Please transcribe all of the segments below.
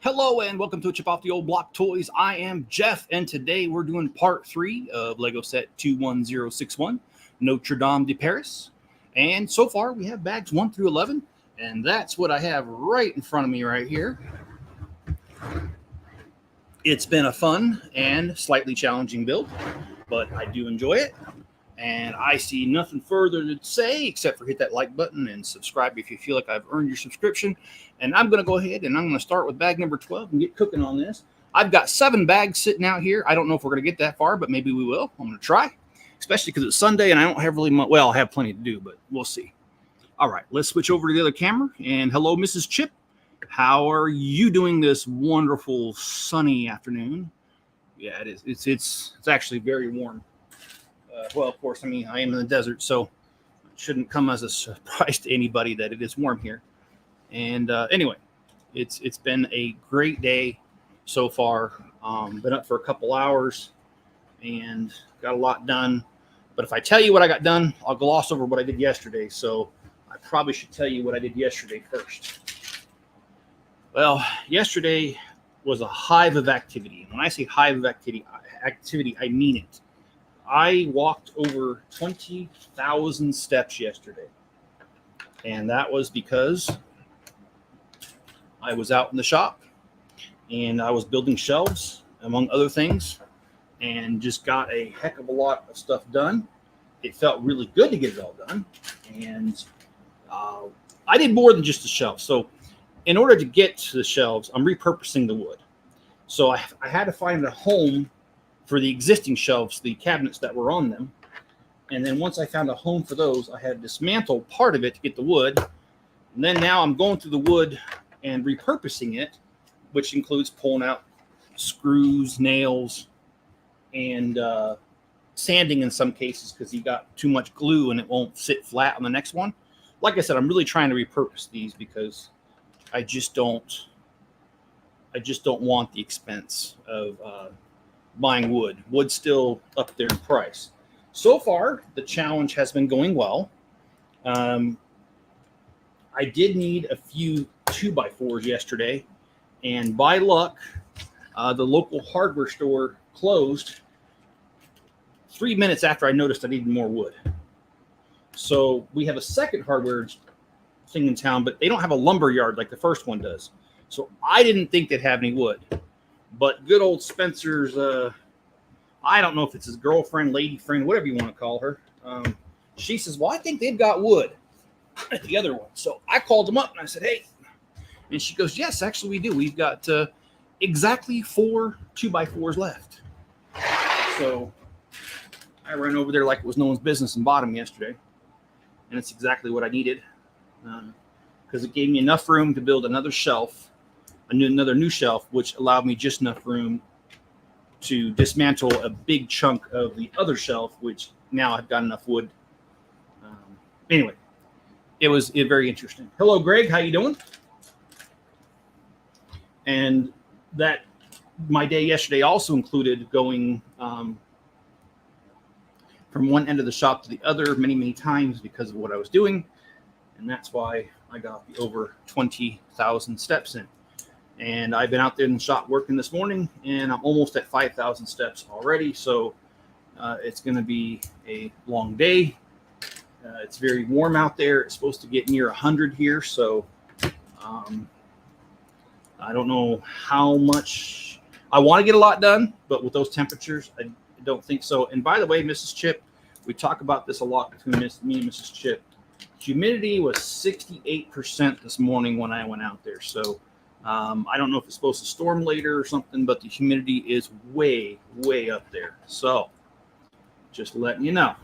Hello and welcome to Chip Off the Old Block Toys. I am Jeff, and today we're doing part 3 of Lego Set 21061, Notre-Dame de Paris. And so far we have bags 1 through 11, and that's what I have right in front of me right here. It's been a fun and slightly challenging build, but I do enjoy it. And I see nothing further to say except for hit that like button and subscribe if you feel like I've earned your subscription. And I'm going to go ahead and I'm going to start with bag number 12 and get cooking on this. I've got 7 bags sitting out here. I don't know if we're going to get that far, but maybe we will. I'm going to try, especially because it's Sunday and I don't have really much. Well, I have plenty to do, but we'll see. All right, let's switch over to the other camera. And hello, Mrs. Chip. How are you doing this wonderful sunny afternoon? Yeah, it is. It's actually very warm. Well, of course, I mean, I am in the desert, so it shouldn't come as a surprise to anybody that it is warm here. And anyway, it's been a great day so far. Been up for a couple hours and got a lot done. But if I tell you what I got done, I'll gloss over what I did yesterday. So I probably should tell you what I did yesterday first. Well, yesterday was a hive of activity. And when I say hive of activity, I mean it. I walked over 20,000 steps yesterday, and that was because I was out in the shop and I was building shelves, among other things, and just got a heck of a lot of stuff done. It felt really good to get it all done, and I did more than just the shelves. So in order to get to the shelves, I'm repurposing the wood. So I had to find a home for the existing shelves, the cabinets that were on them. And then once I found a home for those, I had to dismantle part of it to get the wood. And then now I'm going through the wood and repurposing it, which includes pulling out screws, nails, and sanding in some cases because you got too much glue and it won't sit flat on the next one. Like I said, I'm really trying to repurpose these because I just don't want the expense of buying wood. Wood's still up there in price. So far, the challenge has been going well. I did need a few 2x4s yesterday, and by luck, the local hardware store closed 3 minutes after I noticed I needed more wood. So we have a second hardware thing in town, but they don't have a lumber yard like the first one does. So I didn't think they'd have any wood. But good old Spencer's, I don't know if it's his girlfriend, lady friend, whatever you want to call her. She says, well, I think they've got wood at the other one. So I called them up and I said, hey. And she goes, yes, actually we do. We've got exactly 4 2x4s left. So I ran over there like it was no one's business and bought them yesterday. And it's exactly what I needed because it gave me enough room to build another shelf. Another new shelf, which allowed me just enough room to dismantle a big chunk of the other shelf, which now I've got enough wood. Anyway, it was very interesting. Hello, Greg. How you doing? And that my day yesterday also included going from one end of the shop to the other many, many times because of what I was doing. And that's why I got the over 20,000 steps in. And I've been out there in the shop working this morning, and I'm almost at 5,000 steps already. So it's going to be a long day. It's very warm out there. It's supposed to get near 100 here. So I don't know how much. I want to get a lot done, but with those temperatures, I don't think so. And by the way, Mrs. Chip, we talk about this a lot between me and Mrs. Chip. Humidity was 68% this morning when I went out there. So I don't know if it's supposed to storm later or something, but the humidity is way, way up there. So just letting you know.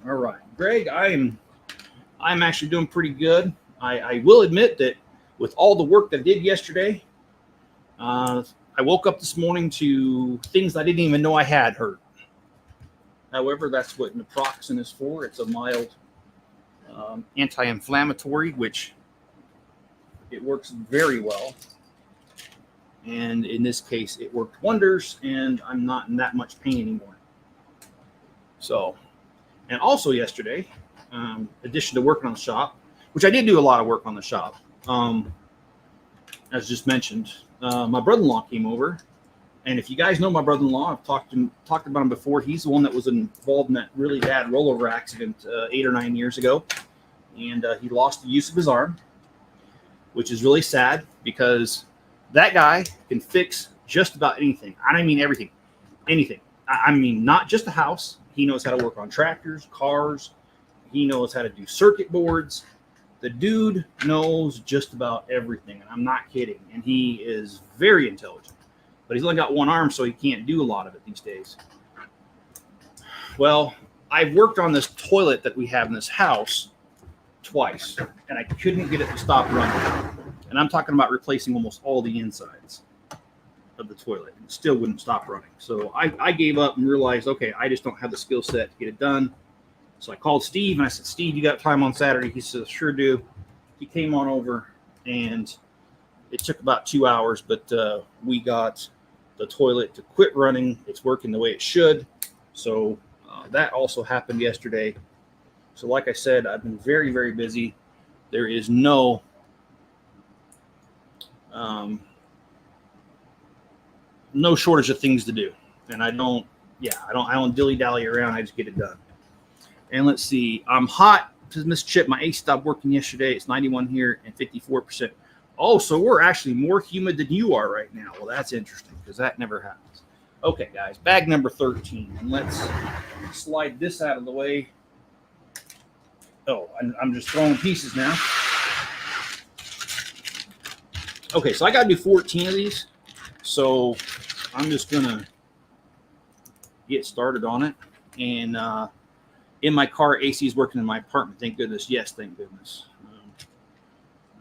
All right, Greg, I'm actually doing pretty good. I will admit that with all the work that I did yesterday, I woke up this morning to things I didn't even know I had hurt. However, that's what naproxen is for. It's a mild anti-inflammatory, which it works very well. And in this case, it worked wonders, and I'm not in that much pain anymore. So, and also yesterday, in addition to working on the shop, which I did do a lot of work on the shop, as just mentioned, my brother-in-law came over. And if you guys know my brother-in-law, I've talked about him before. He's the one that was involved in that really bad rollover accident 8 or 9 years ago. And he lost the use of his arm, which is really sad because that guy can fix just about anything. I mean everything. Anything. I mean, not just a house. He knows how to work on tractors, cars. He knows how to do circuit boards. The dude knows just about everything. And I'm not kidding. And he is very intelligent. But he's only got one arm, so he can't do a lot of it these days. Well, I've worked on this toilet that we have in this house twice, and I couldn't get it to stop running. And I'm talking about replacing almost all the insides of the toilet. It still wouldn't stop running. So I gave up and realized, okay, I just don't have the skill set to get it done. So I called Steve, and I said, Steve, you got time on Saturday? He said, sure do. He came on over, and it took about 2 hours, but we got the toilet to quit running. It's working the way it should. So that also happened yesterday. So like I said, I've been very, very busy. There is no shortage of things to do. And I don't dilly-dally around. I just get it done. And let's see. I'm hot. Says Miss Chip, my AC stopped working yesterday. It's 91 here and 54%. Oh, so we're actually more humid than you are right now. Well, that's interesting because that never happens. Okay, guys, bag number 13. And let's slide this out of the way. Oh, I'm just throwing pieces now. Okay, so I got to do 14 of these. So I'm just going to get started on it. And in my car, AC is working in my apartment. Thank goodness. Yes, thank goodness.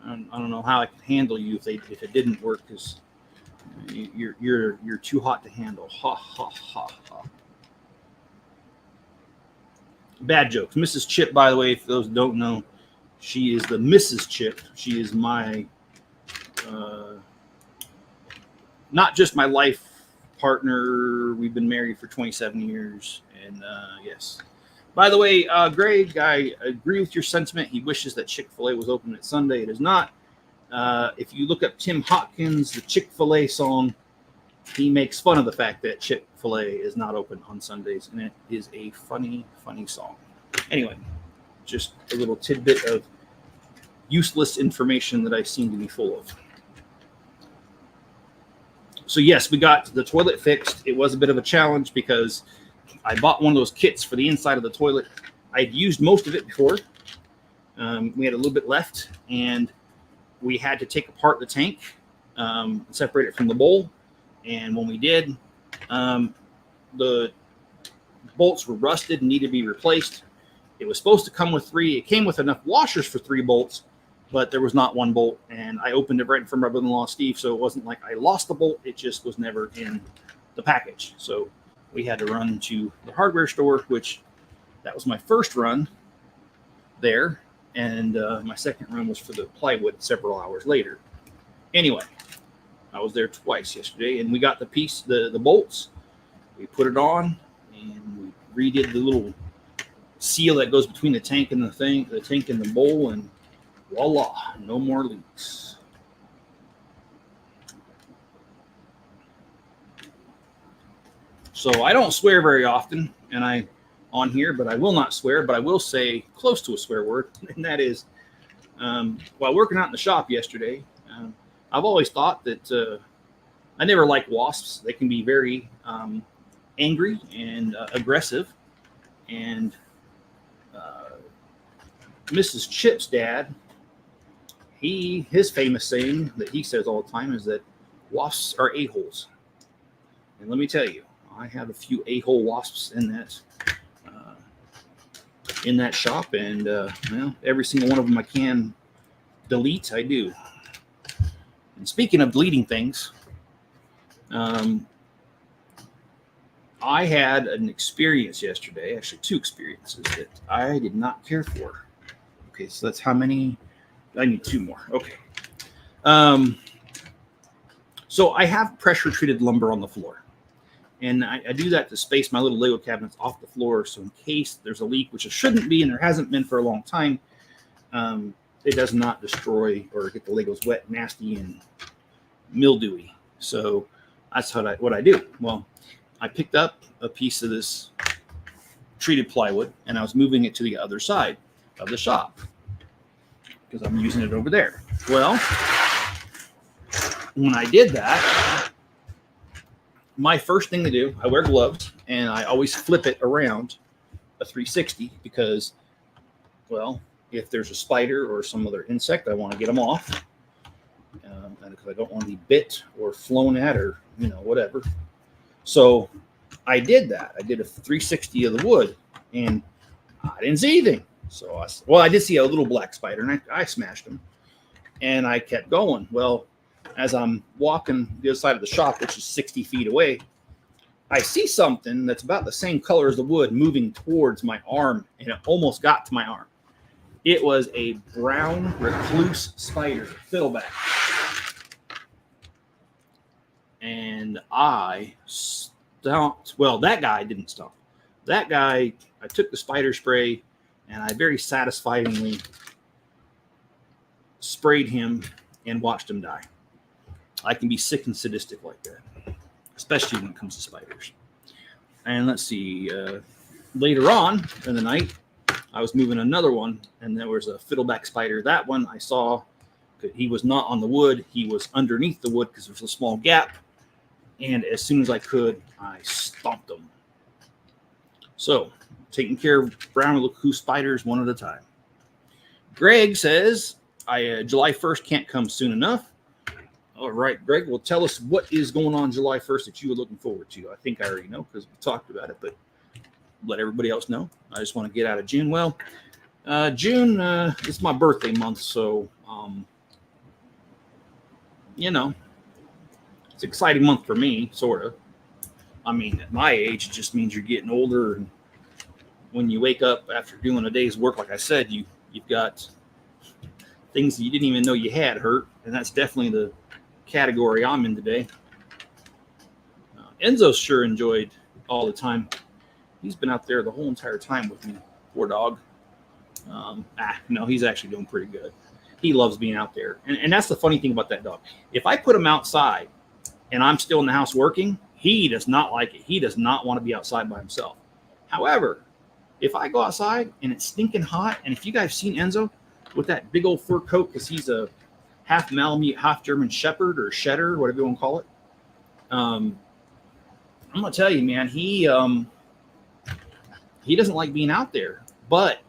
I don't know how I could handle you if it didn't work, because you're too hot to handle. Ha ha ha ha. Bad jokes. Mrs. Chip, by the way, for those who don't know, she is the Mrs. Chip. She is my not just my life partner. We've been married for 27 years, and yes. By the way, Greg, I agree with your sentiment. He wishes that Chick-fil-A was open at Sunday. It is not. If you look up Tim Hopkins, the Chick-fil-A song, he makes fun of the fact that Chick-fil-A is not open on Sundays, and it is a funny, funny song. Anyway, just a little tidbit of useless information that I seem to be full of. So yes, we got the toilet fixed. It was a bit of a challenge because I bought one of those kits for the inside of the toilet. I'd used most of it before. We had a little bit left, and we had to take apart the tank, separate it from the bowl. And when we did, the bolts were rusted and needed to be replaced. It was supposed to come with 3. It came with enough washers for 3 bolts, but there was not 1 bolt. And I opened it right in front of my brother-in-law, Steve, so it wasn't like I lost the bolt. It just was never in the package. So we had to run to the hardware store, which that was my first run there. And my second run was for the plywood several hours later. Anyway, I was there twice yesterday, and we got the bolts. We put it on, and we redid the little seal that goes between the tank and the tank and the bowl, and voila, no more leaks. So I don't swear very often, on here, but I will not swear, but I will say close to a swear word, and that is, while working out in the shop yesterday, I've always thought that I never like wasps. They can be very angry and aggressive, and Mrs. Chip's dad, his famous saying that he says all the time is that wasps are a-holes. And let me tell you, I have a few a-hole wasps in that shop, and well, every single one of them I can delete, I do. And speaking of deleting things, I had an experience yesterday, actually 2 experiences that I did not care for. Okay, so that's how many? I need 2 more. Okay. So I have pressure treated lumber on the floor. And I do that to space my little Lego cabinets off the floor, so in case there's a leak, which it shouldn't be, and there hasn't been for a long time, it does not destroy or get the Legos wet, nasty, and mildewy. So that's what I do. Well, I picked up a piece of this treated plywood and I was moving it to the other side of the shop because I'm using it over there. Well, when I did that, my first thing to do, I wear gloves and I always flip it around a 360 because, well, if there's a spider or some other insect, I want to get them off. And because I don't want to be bit or flown at or, whatever. So I did that. I did a 360 of the wood and I didn't see anything. So I did see a little black spider and I smashed him and I kept going. Well, as I'm walking the other side of the shop, which is 60 feet away, I see something that's about the same color as the wood moving towards my arm, and it almost got to my arm. It was a brown recluse spider, fiddleback. And I stomped. Well, that guy didn't stomp. That guy, I took the spider spray, and I very satisfyingly sprayed him and watched him die. I can be sick and sadistic like that, especially when it comes to spiders. And let's see, later on in the night, I was moving another one, and there was a fiddleback spider. That one I saw, he was not on the wood. He was underneath the wood because there was a small gap. And as soon as I could, I stomped him. So, taking care of brown recluse spiders one at a time. Greg says, July 1st can't come soon enough. All right, Greg, well, tell us what is going on July 1st that you were looking forward to. I think I already know because we talked about it, but let everybody else know. I just want to get out of June. Well, June is my birthday month, so, it's an exciting month for me, sort of. I mean, at my age, it just means you're getting older, and when you wake up after doing a day's work, like I said, you've got things that you didn't even know you had hurt, and that's definitely the category I'm in today. Enzo's sure enjoyed all the time. He's been out there the whole entire time with me. Poor dog. No, he's actually doing pretty good. He loves being out there. And that's the funny thing about that dog. If I put him outside and I'm still in the house working, he does not like it. He does not want to be outside by himself. However, if I go outside and it's stinking hot, and if you guys have seen Enzo with that big old fur coat, because he's a half Malamute, half German Shepherd or Shedder, whatever you want to call it. I'm going to tell you, man, he doesn't like being out there. But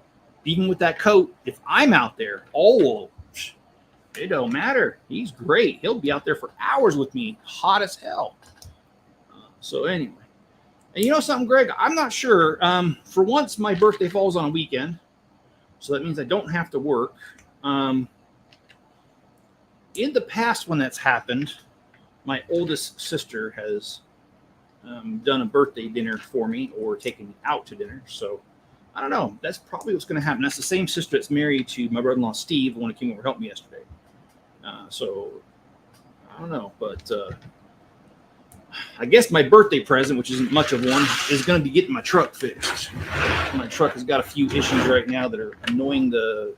even with that coat, if I'm out there, it don't matter. He's great. He'll be out there for hours with me, hot as hell. So anyway, and you know something, Greg? I'm not sure. For once, my birthday falls on a weekend, so that means I don't have to work. In the past, when that's happened, my oldest sister has done a birthday dinner for me or taken me out to dinner. So I don't know. That's probably what's going to happen. That's the same sister that's married to my brother-in-law, Steve, the one who came over to help me yesterday. So I don't know. But I guess my birthday present, which isn't much of one, is going to be getting my truck fixed. My truck has got a few issues right now that are annoying the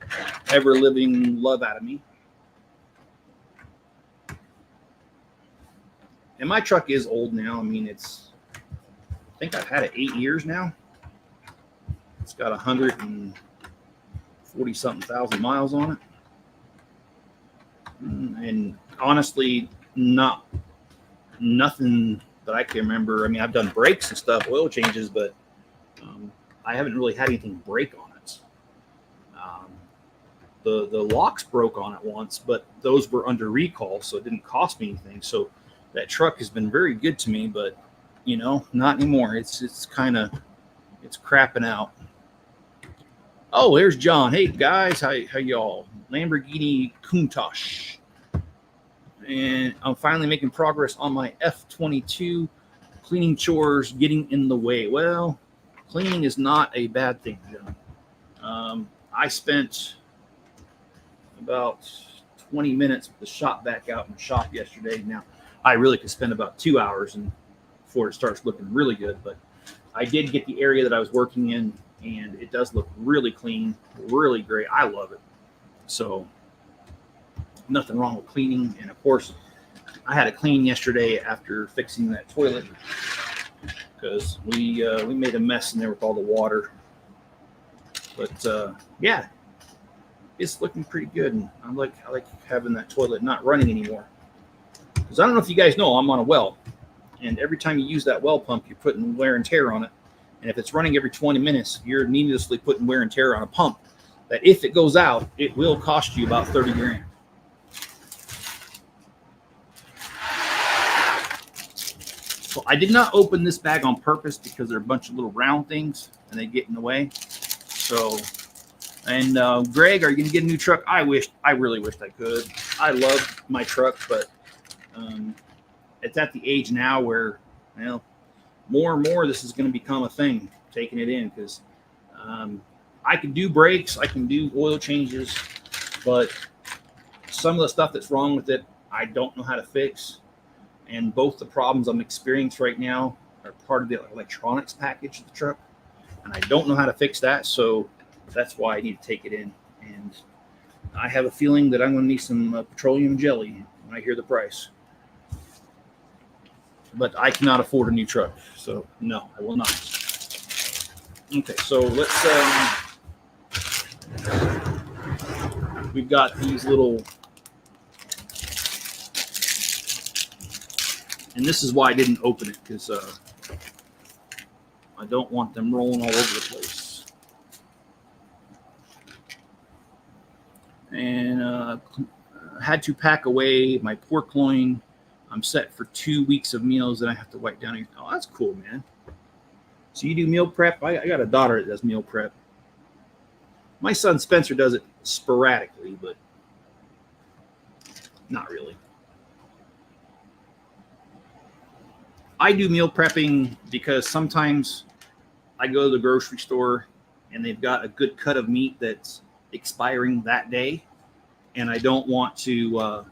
ever-living love out of me. And my truck is old now. I mean, I think I've had it 8 years now. It's got 140-something thousand miles on it. And honestly, nothing that I can remember. I mean, I've done brakes and stuff, oil changes, but I haven't really had anything break on it. The locks broke on it once, but those were under recall, so it didn't cost me anything. So that truck has been very good to me, but not anymore. It's crapping out. Oh, there's John. Hey guys, how y'all? Lamborghini Countach. And I'm finally making progress on my F22. Cleaning chores getting in the way. Well, cleaning is not a bad thing, John. I spent about 20 minutes with the shop back out in the shop yesterday. Now, I really could spend about 2 hours before it starts looking really good. But I did get the area that I was working in, and it does look really clean, really great. I love it. So nothing wrong with cleaning. And of course, I had it clean yesterday after fixing that toilet because we made a mess in there with all the water. But yeah, it's looking pretty good, and I like having that toilet not running anymore. Because I don't know if you guys know, I'm on a well, and every time you use that well pump, you're putting wear and tear on it. And if it's running every 20 minutes, you're needlessly putting wear and tear on a pump that if it goes out, it will cost you about 30 grand. So I did not open this bag on purpose because they're a bunch of little round things and they get in the way. So, and Greg, are you going to get a new truck? I really wished I could. I love my truck, but it's at the age now where, well, more and more this is going to become a thing, taking it in, because I can do brakes, I can do oil changes, but some of the stuff that's wrong with it, I don't know how to fix. And both the problems I'm experiencing right now are part of the electronics package of the truck, and I don't know how to fix that, so that's why I need to take it in. And I have a feeling that I'm going to need some petroleum jelly when I hear the price. But I cannot afford a new truck, so no, I will not. Okay, so let's we've got these little, and this is why I didn't open it, because I don't want them rolling all over the place. And had to pack away my pork loin. I'm set for 2 weeks of meals that I have to wipe down. Oh, that's cool, man. So you do meal prep? I got a daughter that does meal prep. My son Spencer does it sporadically, but not really. I do meal prepping because sometimes I go to the grocery store and they've got a good cut of meat that's expiring that day, and I don't want to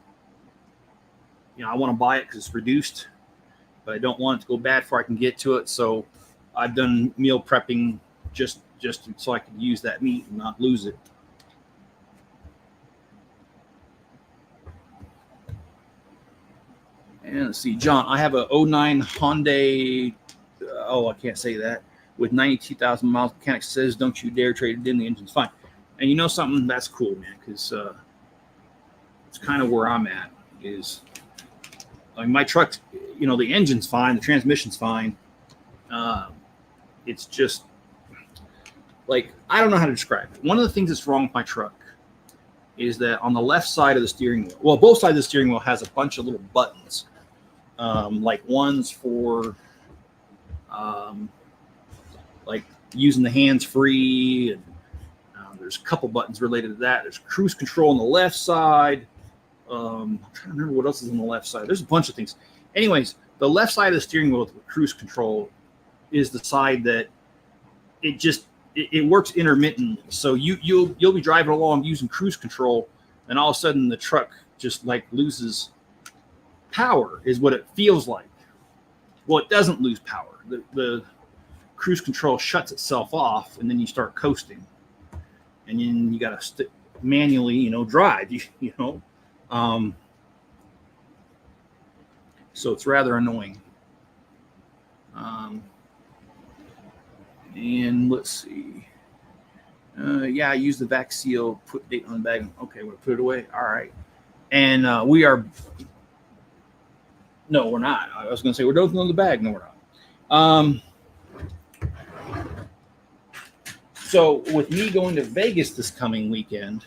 I want to buy it because it's reduced, but I don't want it to go bad before I can get to it. So I've done meal prepping just so I can use that meat and not lose it. And let's see, John, I have a 09 Hyundai, I can't say that, with 92,000 miles. Mechanic says, don't you dare trade it in, the engine's fine. And you know something? That's cool, man, because it's kind of where I'm at. Is, I mean, my truck, the engine's fine, the transmission's fine. It's just, like, I don't know how to describe it. One of the things that's wrong with my truck is that on the left side of the steering wheel, well, both sides of the steering wheel has a bunch of little buttons, like ones for, like using the hands free, and there's a couple buttons related to that. There's cruise control on the left side. I'm trying to remember what else is on the left side. There's a bunch of things. Anyways, the left side of the steering wheel with cruise control is the side that it works intermittently. So you'll be driving along using cruise control, and all of a sudden the truck just like loses power, is what it feels like. Well, it doesn't lose power. The cruise control shuts itself off, and then you start coasting, and then you got to manually, drive. So it's rather annoying. And let's see. Yeah, I use the vac seal, put date on the bag. Okay, we'll put it away. All right. And we are. No, we're not. I was going to say we're done with the bag. No, we're not. So with me going to Vegas this coming weekend,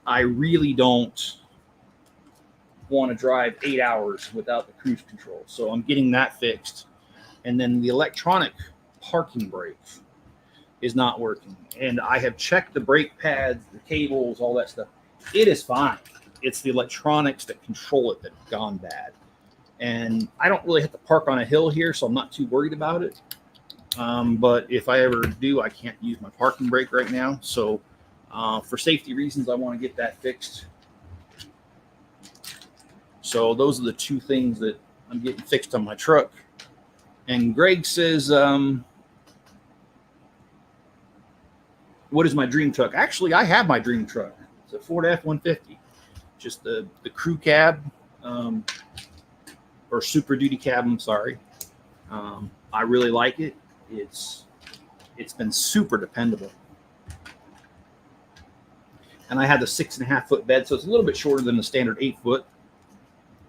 I really don't want to drive 8 hours without the cruise control. So I'm getting that fixed. And then the electronic parking brake is not working. And I have checked the brake pads, the cables, all that stuff. It is fine. It's the electronics that control it that have gone bad. And I don't really have to park on a hill here, so I'm not too worried about it. But if I ever do, I can't use my parking brake right now. So for safety reasons, I want to get that fixed. So those are the two things that I'm getting fixed on my truck. And Greg says, what is my dream truck? Actually, I have my dream truck. It's a Ford F-150. Just the crew cab. or Super Duty cab. I'm sorry. I really like it. It's been super dependable. And I had the 6.5 foot bed, so it's a little bit shorter than the standard 8 foot.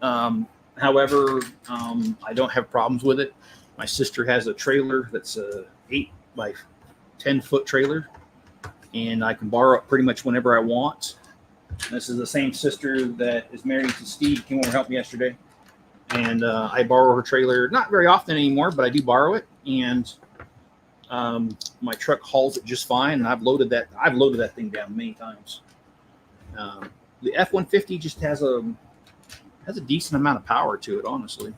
However, I don't have problems with it. My sister has a trailer that's a 8 by 10 foot trailer, and I can borrow it pretty much whenever I want. This is the same sister that is married to Steve, came over to help me yesterday. And I borrow her trailer, not very often anymore, but I do borrow it. And my truck hauls it just fine. And I've loaded that thing down many times. The F-150 just has a decent amount of power to it, honestly.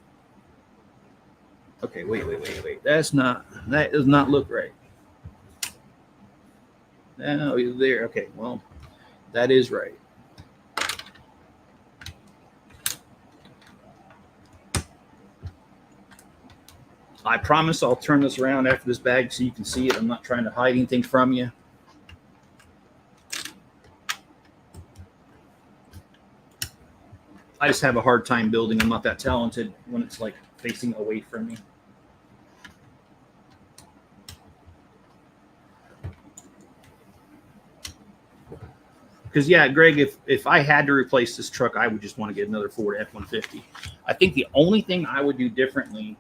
Okay, wait. That does not look right. No, he's there. Okay, well, that is right. I promise I'll turn this around after this bag so you can see it. I'm not trying to hide anything from you. I just have a hard time building. I'm not that talented when it's like facing away from me. Because, yeah, Greg, if I had to replace this truck, I would just want to get another Ford F-150. I think the only thing I would do differently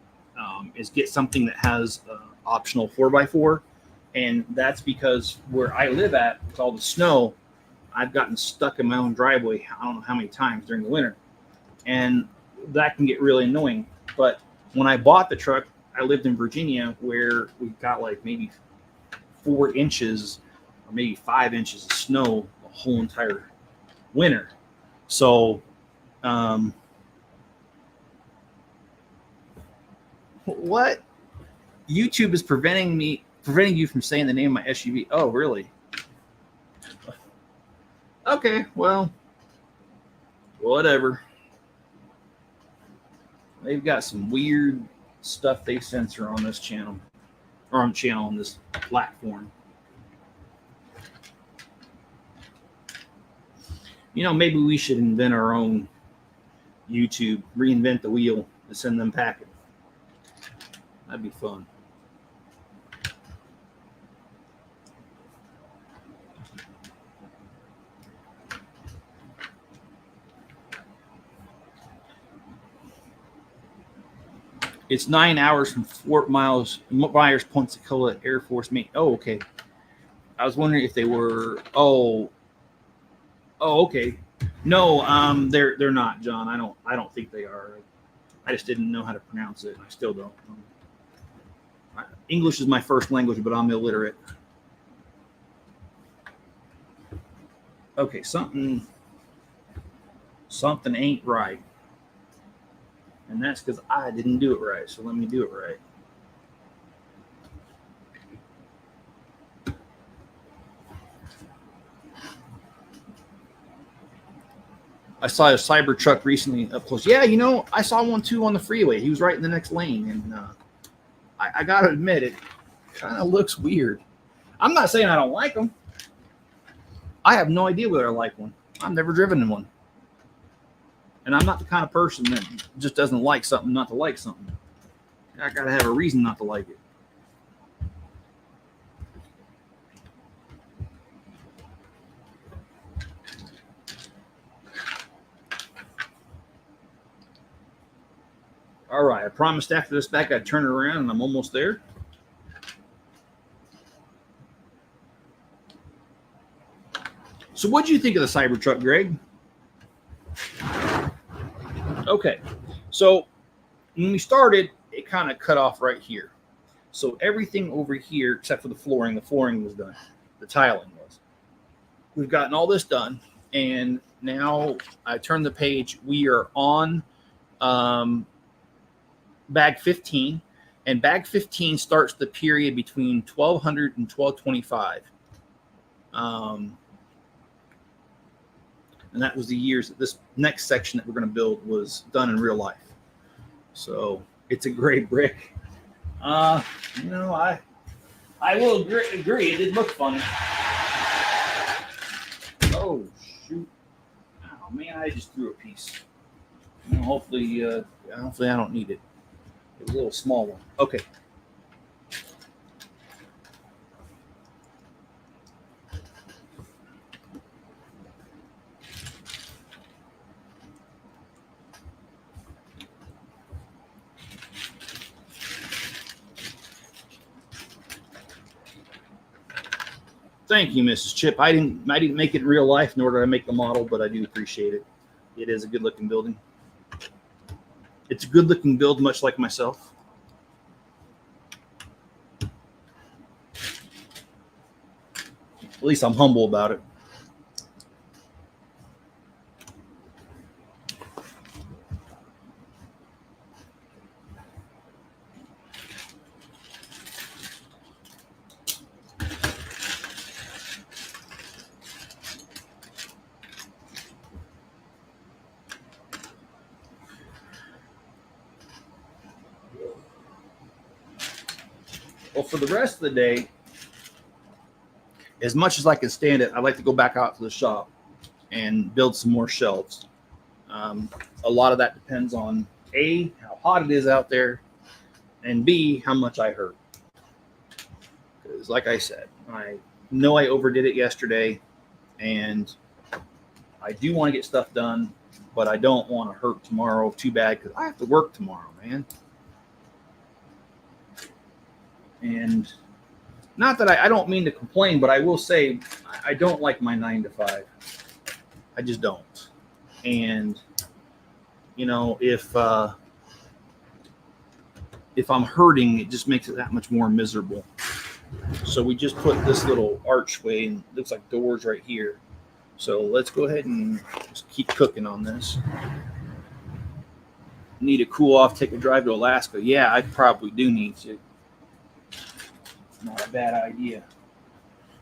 is get something that has optional 4x4. And that's because where I live at, with all the snow, I've gotten stuck in my own driveway I don't know how many times during the winter. And that can get really annoying. But when I bought the truck, I lived in Virginia where we got like maybe 4 inches or maybe 5 inches of snow the whole entire winter. So, what? YouTube is preventing you from saying the name of my SUV. Oh, really? Okay, well, whatever. They've got some weird stuff they censor on this channel, or on this platform. You know, maybe we should invent our own YouTube, reinvent the wheel, and send them packing. That'd be fun. It's 9 hours from Fort Myers, Pensacola Air Force Main. Oh, okay. I was wondering if they were. Oh, okay. No, they're not, John. I don't think they are. I just didn't know how to pronounce it, and I still don't. English is my first language, but I'm illiterate. Okay, something ain't right. And that's because I didn't do it right. So let me do it right. I saw a Cybertruck recently up close. Yeah, you know, I saw one too on the freeway. He was right in the next lane. And I got to admit, it kind of looks weird. I'm not saying I don't like them. I have no idea whether I like one. I've never driven in one. And I'm not the kind of person that just doesn't like something not to like something. I got to have a reason not to like it. All right, I promised after this back I'd turn it around, and I'm almost there. So what do you think of the Cybertruck, Greg? Okay, so when we started, it kind of cut off right here. So everything over here, except for the flooring was done. The tiling was. We've gotten all this done, and now I turn the page. We are on bag 15, and bag 15 starts the period between 1200 and 1225. And that was the years that this next section that we're going to build was done in real life. So it's a great brick. You know, I will agree. It did look funny. Oh, shoot. Oh, man, I just threw a piece. Hopefully I don't need it. It's a little small one. Okay. Thank you, Mrs. Chip. I didn't make it in real life, nor did I make the model, but I do appreciate it. It is a good looking building. It's a good looking build, much like myself. At least I'm humble about it. Well, for the rest of the day, as much as I can stand it, I'd like to go back out to the shop and build some more shelves. A lot of that depends on A, how hot it is out there, and B, how much I hurt. Because, like I said, I know I overdid it yesterday, and I do want to get stuff done, but I don't want to hurt tomorrow too bad because I have to work tomorrow, man. And not that I don't mean to complain, but I will say I don't like my 9 to 5. I just don't. And if I'm hurting, it just makes it that much more miserable. So we just put this little archway and it looks like doors right here. So let's go ahead and just keep cooking on this. Need to cool off, take a drive to Alaska. Yeah, I probably do need to. Not a bad idea.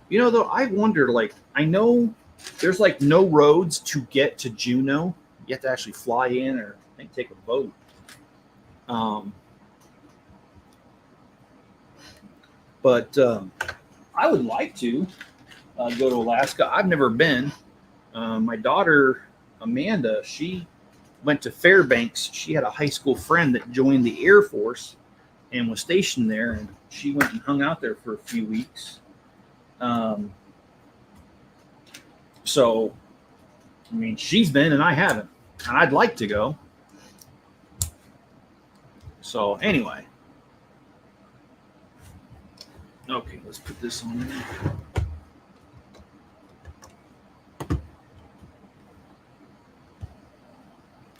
Though, I wonder, I know there's no roads to get to Juneau. You have to actually fly in or I think take a boat. But I would like to go to Alaska. I've never been. My daughter, Amanda, she went to Fairbanks. She had a high school friend that joined the Air Force and was stationed there, and she went and hung out there for a few weeks. So, she's been and I haven't, and I'd like to go. So, anyway. Okay, let's put this on there.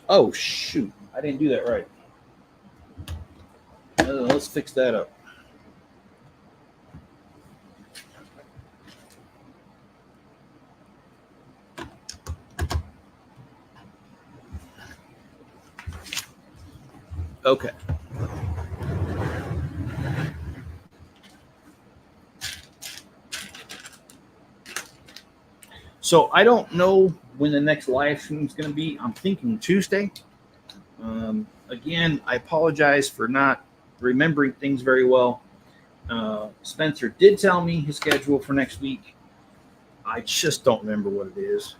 Oh, shoot. I didn't do that right. Let's fix that up. Okay. So I don't know when the next live stream is going to be. I'm thinking Tuesday. Again, I apologize for not remembering things very well. Spencer did tell me his schedule for next week. I just don't remember what it is.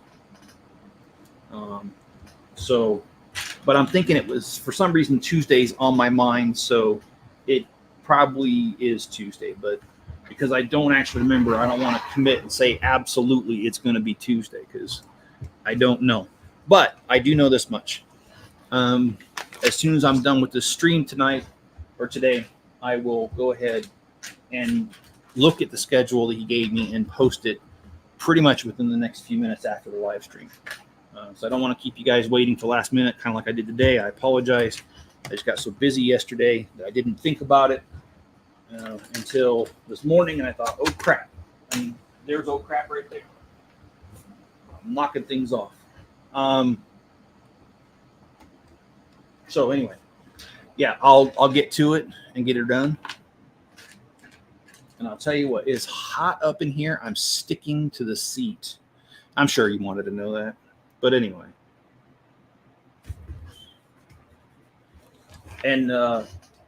But I'm thinking it was, for some reason, Tuesday's on my mind, so it probably is Tuesday. But because I don't actually remember, I don't want to commit and say absolutely it's going to be Tuesday because I don't know. But I do know this much. As soon as I'm done with this stream tonight or today, I will go ahead and look at the schedule that he gave me and post it pretty much within the next few minutes after the live stream. So I don't want to keep you guys waiting till last minute, kind of like I did today. I apologize. I just got so busy yesterday that I didn't think about it until this morning, and I thought, oh, crap. There's old crap right there. I'm knocking things off. So anyway, yeah, I'll get to it and get it done. And I'll tell you what, it's hot up in here. I'm sticking to the seat. I'm sure you wanted to know that. But anyway. And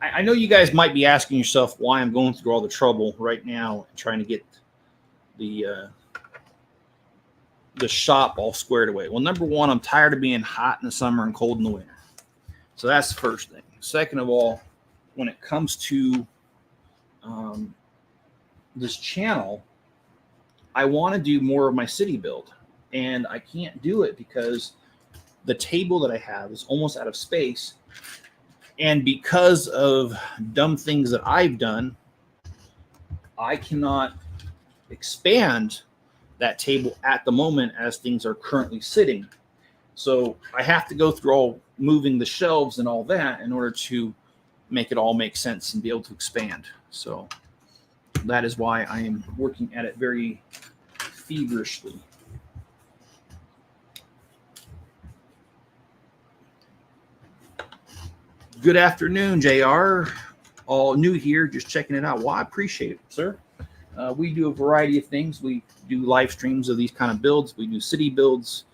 I know you guys might be asking yourself why I'm going through all the trouble right now and trying to get the shop all squared away. Well, number one, I'm tired of being hot in the summer and cold in the winter. So that's the first thing. Second of all, when it comes to this channel, I want to do more of my city build, and I can't do it because the table that I have is almost out of space. And because of dumb things that I've done, I cannot expand that table at the moment as things are currently sitting. So I have to go through all moving the shelves and all that in order to make it all make sense and be able to expand. So that is why I am working at it very feverishly. Good afternoon, JR. All new here, just checking it out. Well, I appreciate it, sir. We do a variety of things. We do live streams of these kind of builds. We do city builds,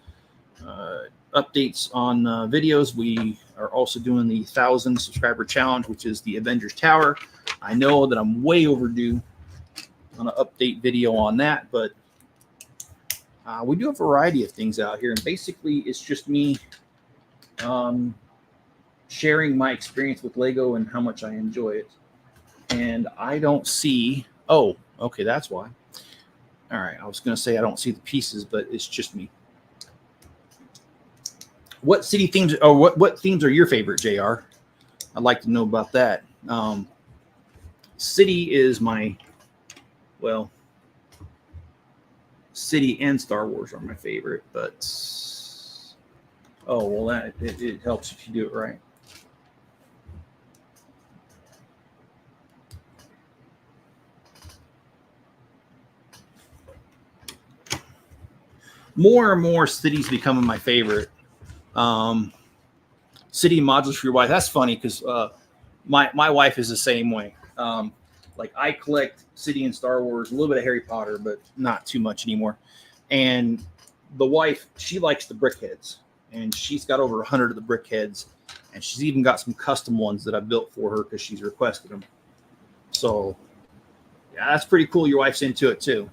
updates on videos. We are also doing the 1,000 subscriber challenge, which is the Avengers Tower. I know that I'm way overdue on an update video on that, but we do a variety of things out here. And basically, it's just me sharing my experience with Lego and how much I enjoy it. And I don't see, oh, okay, that's why. All right, I was going to say I don't see the pieces, but it's just me. What city themes, or what themes are your favorite, JR? I'd like to know about that. City is my, well, City and Star Wars are my favorite, but, oh, well, that it helps if you do it right. More and more cities becoming my favorite. City modules for your wife. That's funny because my wife is the same way. Like I collect City and Star Wars, a little bit of Harry Potter, but not too much anymore. And the wife, she likes the brickheads, and she's got over 100 of the brickheads, and she's even got some custom ones that I built for her because she's requested them. So yeah, that's pretty cool. Your wife's into it too.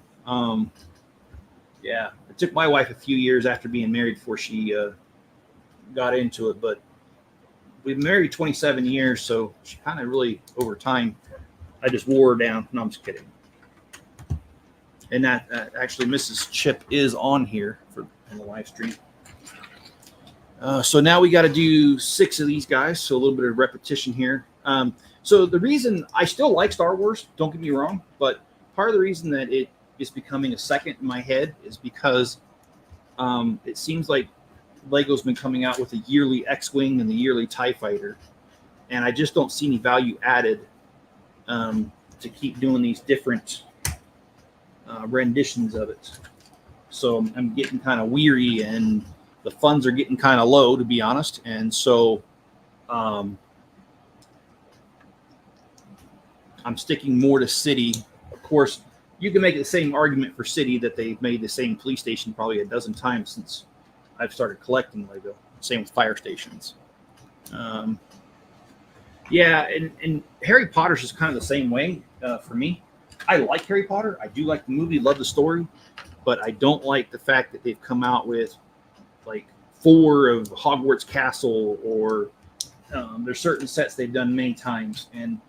Yeah, it took my wife a few years after being married before she got into it, but we've been married 27 years, so she kind of really, over time, I just wore her down. No, I'm just kidding. And that actually, Mrs. Chip is on here in the live stream. So now we got to do 6 of these guys, so a little bit of repetition here. So the reason I still like Star Wars, don't get me wrong, but part of the reason that it is becoming a second in my head is because it seems like Lego's been coming out with a yearly X-Wing and the yearly TIE Fighter, and I just don't see any value added to keep doing these different renditions of it. So I'm getting kind of weary, and the funds are getting kind of low, to be honest. And so I'm sticking more to City. Of course, you can make the same argument for City that they've made the same police station probably a dozen times since I've started collecting Lego. Same with fire stations. Yeah, and Harry Potter's is kind of the same way for me. I like Harry Potter. I do like the movie, love the story, but I don't like the fact that they've come out with like 4 of Hogwarts Castle, or there's certain sets they've done many times, and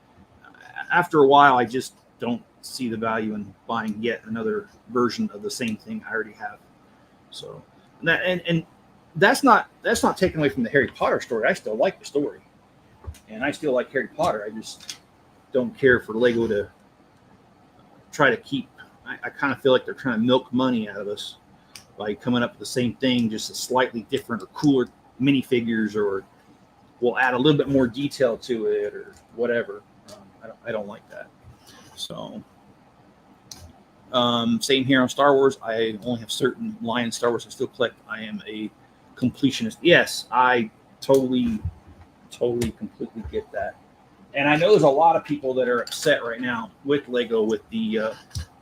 after a while, I just don't see the value in buying yet another version of the same thing I already have. So and that's not taken away from the Harry Potter story. I still like the story, and I still like Harry Potter. I just don't care for Lego to try to keep. I kind of feel like they're trying to milk money out of us by coming up with the same thing, just a slightly different or cooler minifigures, or we'll add a little bit more detail to it or whatever. I don't like that. So same here on Star Wars. I only have certain lines Star Wars I still collect. I am a completionist. Yes, I totally, completely get that. And I know there's a lot of people that are upset right now with Lego with the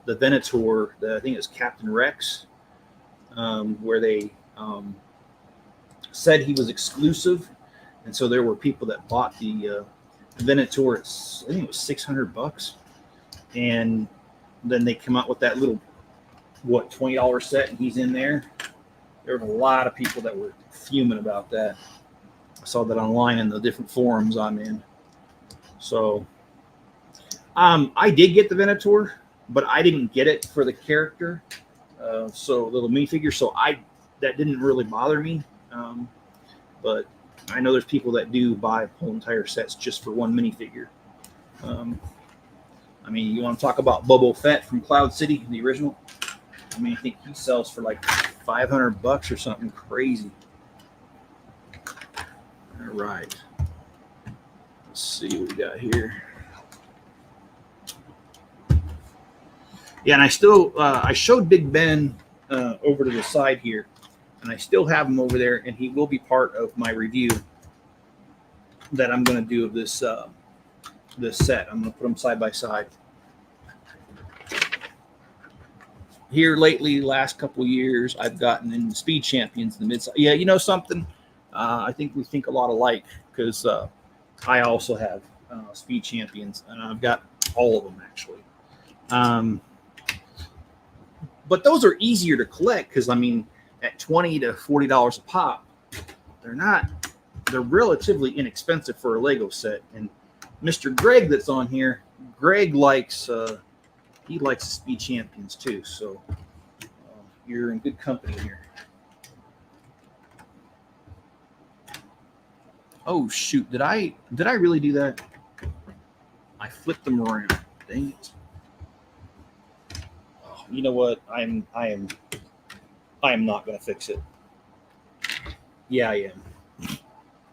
Venator, I think it's Captain Rex, where they said he was exclusive, and so there were people that bought the Venator. I think it was $600, and then they come out with that little $20 set, and he's in there. There were a lot of people that were fuming about that. I saw that online in the different forums I'm in. So I did get the Venator, but I didn't get it for the character. So little minifigure. So that didn't really bother me. But I know there's people that do buy whole entire sets just for one minifigure. I mean, you want to talk about Boba Fett from Cloud City, the original? I mean, I think he sells for like $500 or something crazy. All right. Let's see what we got here. Yeah, and I still I showed Big Ben over to the side here, and I still have him over there, and he will be part of my review that I'm going to do of this this set. I'm going to put them side by side. Here lately, last couple years, I've gotten in the Speed Champions, the mid. Yeah, you know something? I think we think a lot alike because I also have Speed Champions, and I've got all of them actually. But those are easier to collect because I mean, at $20 to $40 a pop, they're relatively inexpensive for a Lego set. And Mr. Greg that's on here, Greg likes he likes Speed Champions too. So you're in good company here. Oh shoot, did I really do that? I flipped them around. Dang it. Oh, you know what? I am not going to fix it. Yeah, I am.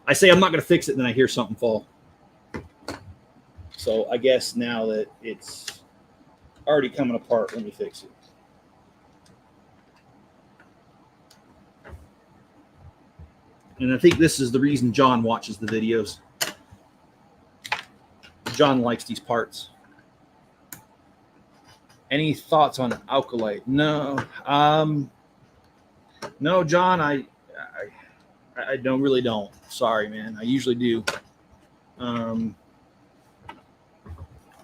I say I'm not going to fix it, then I hear something fall. So I guess now that it's already coming apart, let me fix it. And I think this is the reason John watches the videos. John likes these parts. Any thoughts on Alkalite? No. No, John, I don't. Sorry, man. I usually do.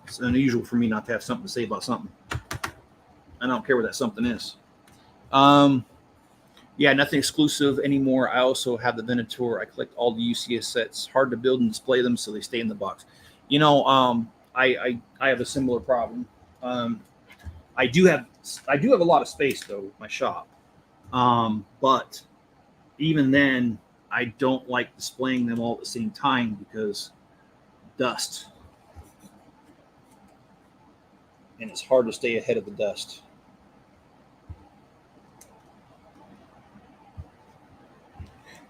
It's unusual for me not to have something to say about something. I don't care what that something is. Yeah, nothing exclusive anymore. I also have the Venator. I collect all the UCS sets. Hard to build and display them, so they stay in the box. You know, I have a similar problem. I do have a lot of space though with my shop. But even then, I don't like displaying them all at the same time because dust. And it's hard to stay ahead of the dust.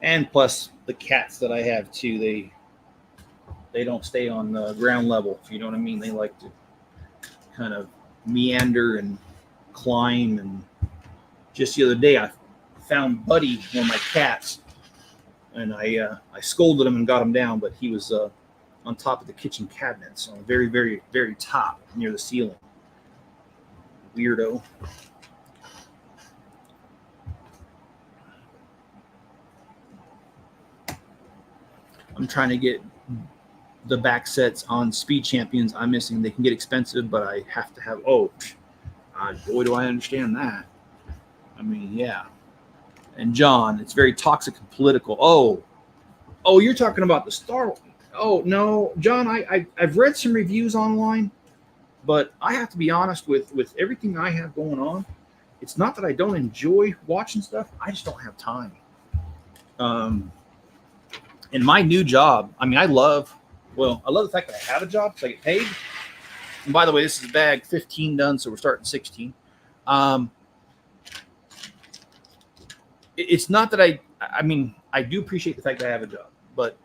And plus the cats that I have too, they don't stay on the ground level, if you know what I mean. They like to kind of meander and climb. And just the other day I found Buddy, one of my cats, and I scolded him and got him down, but he was on top of the kitchen cabinets, on the very, very, very top near the ceiling. Weirdo. I'm trying to get the back sets on Speed Champions. I'm missing. They can get expensive, but I have to have. Oh, boy, do I understand that. I mean, yeah. And John, it's very toxic and political. Oh, you're talking about the Star Wars. Oh no, John, I've read some reviews online, but I have to be honest with everything I have going on. It's not that I don't enjoy watching stuff. I just don't have time. In my new job, I mean, I love the fact that I have a job because I get paid. And by the way, this is bag 15 done, so we're starting 16. It's not that I mean, I do appreciate the fact that I have a job, but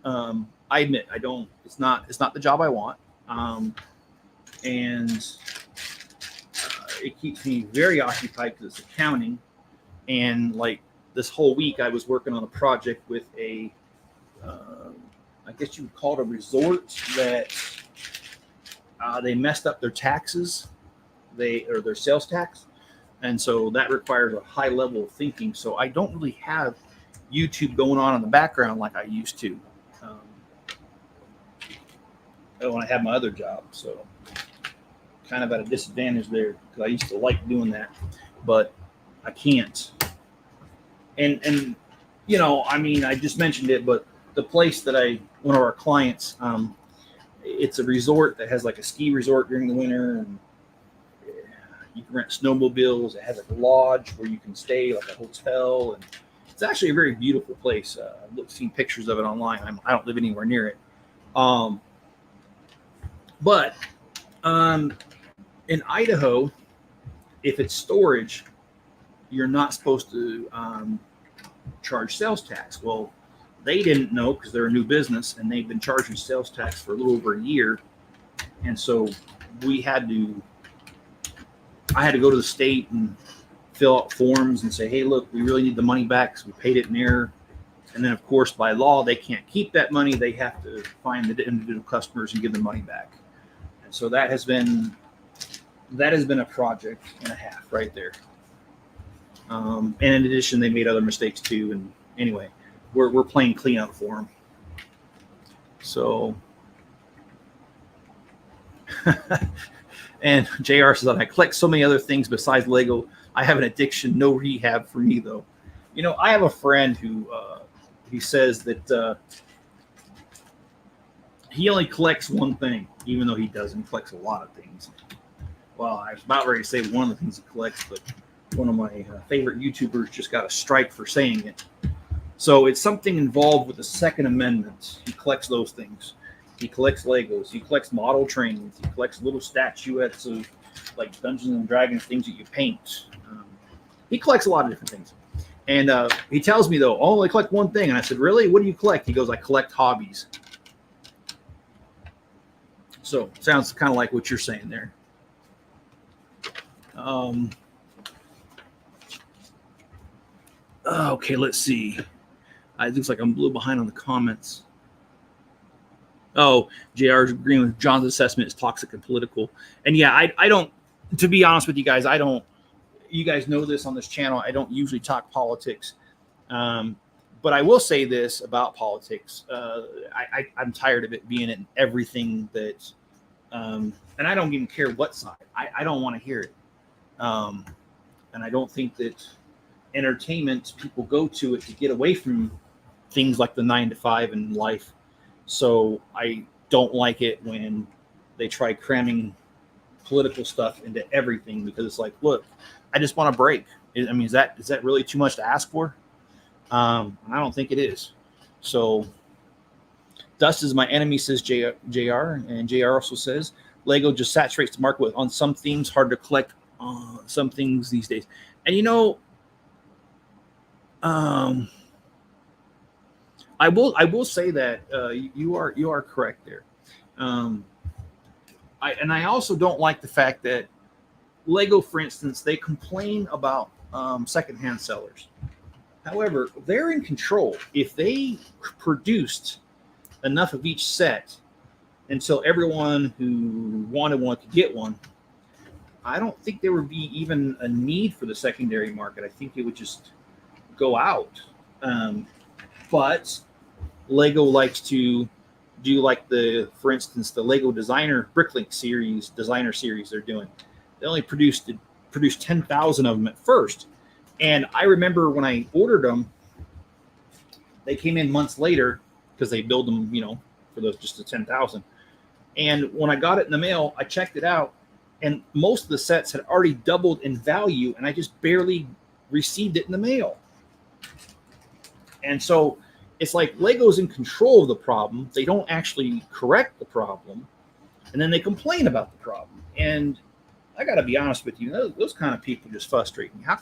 I admit I don't. It's not the job I want, and it keeps me very occupied because it's accounting. And like this whole week, I was working on a project with a. I guess you would call it a resort that they messed up their taxes, or their sales tax, and so that requires a high level of thinking. So I don't really have YouTube going on in the background like I used to when I had my other job. So kind of at a disadvantage there because I used to like doing that, but I can't. And you know, I mean, I just mentioned it, but the place that one of our clients, it's a resort that has like a ski resort during the winter, and you can rent snowmobiles. It has like a lodge where you can stay, like a hotel, and it's actually a very beautiful place. I've seen pictures of it online. I don't live anywhere near it. But in Idaho, if it's storage, you're not supposed to charge sales tax. Well, they didn't know because they're a new business, and they've been charging sales tax for a little over a year. And so I had to go to the state and fill out forms and say, hey, look, we really need the money back because we paid it in error. And then, of course, by law, they can't keep that money. They have to find the individual customers and give the money back. And so that has been a project and a half right there. And in addition, they made other mistakes too. And anyway, we're playing cleanup for them. So, and JR says, I collect so many other things besides Lego. I have an addiction, no rehab for me though. You know, I have a friend who he says that he only collects one thing, even though he doesn't. He collects a lot of things. Well, I was about ready to say one of the things he collects, but one of my favorite YouTubers just got a strike for saying it. So it's something involved with the Second Amendment. He collects those things. He collects Legos. He collects model trains. He collects little statuettes of like Dungeons and Dragons, things that you paint. He collects a lot of different things. And he tells me, though, oh, I collect one thing. And I said, really? What do you collect? He goes, I collect hobbies. So sounds kind of like what you're saying there. Okay, let's see. It looks like I'm a little behind on the comments. Oh, JR is agreeing with John's assessment is toxic and political. And yeah, I don't, to be honest with you guys, you guys know this on this channel. I don't usually talk politics. But I will say this about politics. I'm tired of it being in everything that, and I don't even care what side. I don't want to hear it. And I don't think that entertainment, people go to it to get away from things like the 9 to 5 in life. So I don't like it when they try cramming political stuff into everything, because it's like, look, I just want a break. I mean, is that really too much to ask for? I don't think it is. So dust is my enemy, says JR. And JR also says Lego just saturates the market with on some themes, hard to collect some things these days. And you know, I will say that you are correct there. I also don't like the fact that Lego, for instance, they complain about secondhand sellers. However, they're in control. If they produced enough of each set until everyone who wanted one could get one, I don't think there would be even a need for the secondary market. I think it would just go out. But Lego likes to do like for instance, the Lego Bricklink designer series they're doing. They only produced 10,000 of them at first. And I remember when I ordered them, they came in months later because they build them, for those just the 10,000. And when I got it in the mail, I checked it out, and most of the sets had already doubled in value, and I just barely received it in the mail. And so it's like Lego's in control of the problem. They don't actually correct the problem, and then they complain about the problem. And I got to be honest with you, those kind of people just frustrate me. How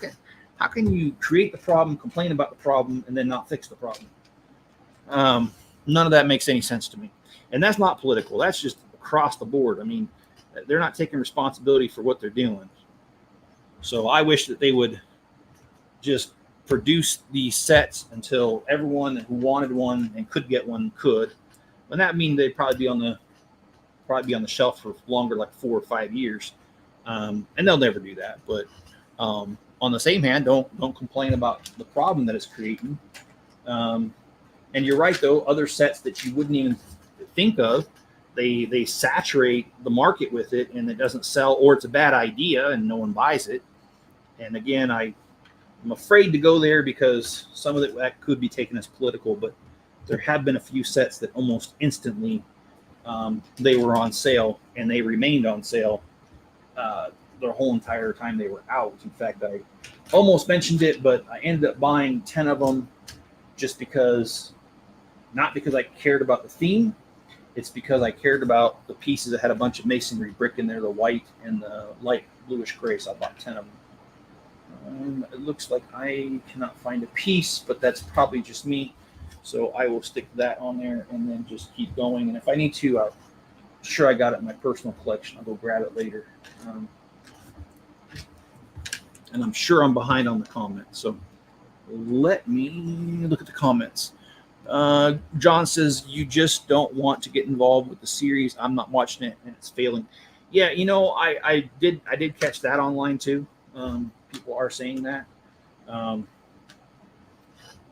can you create the problem, complain about the problem, and then not fix the problem? None of that makes any sense to me. And that's not political. That's just across the board. I mean, they're not taking responsibility for what they're doing. So I wish that they would just produce these sets until everyone who wanted one and could get one could. And that means they'd probably be on the shelf for longer, like 4 or 5 years. And they'll never do that. But on the same hand, don't complain about the problem that it's creating. And you're right, though, other sets that you wouldn't even think of, they saturate the market with it, and it doesn't sell, or it's a bad idea and no one buys it. And again, I'm afraid to go there because some of that could be taken as political, but there have been a few sets that almost instantly they were on sale, and they remained on sale their whole entire time they were out. In fact, I almost mentioned it, but I ended up buying 10 of them just because, not because I cared about the theme, it's because I cared about the pieces that had a bunch of masonry brick in there, the white and the light bluish gray. So I bought 10 of them. It looks like I cannot find a piece, but that's probably just me. So I will stick that on there and then just keep going. And if I need to, I'm sure I got it in my personal collection. I'll go grab it later. And I'm sure I'm behind on the comments. So let me look at the comments. John says, you just don't want to get involved with the series. I'm not watching it and it's failing. Yeah, you know, I did catch that online too. People are saying that.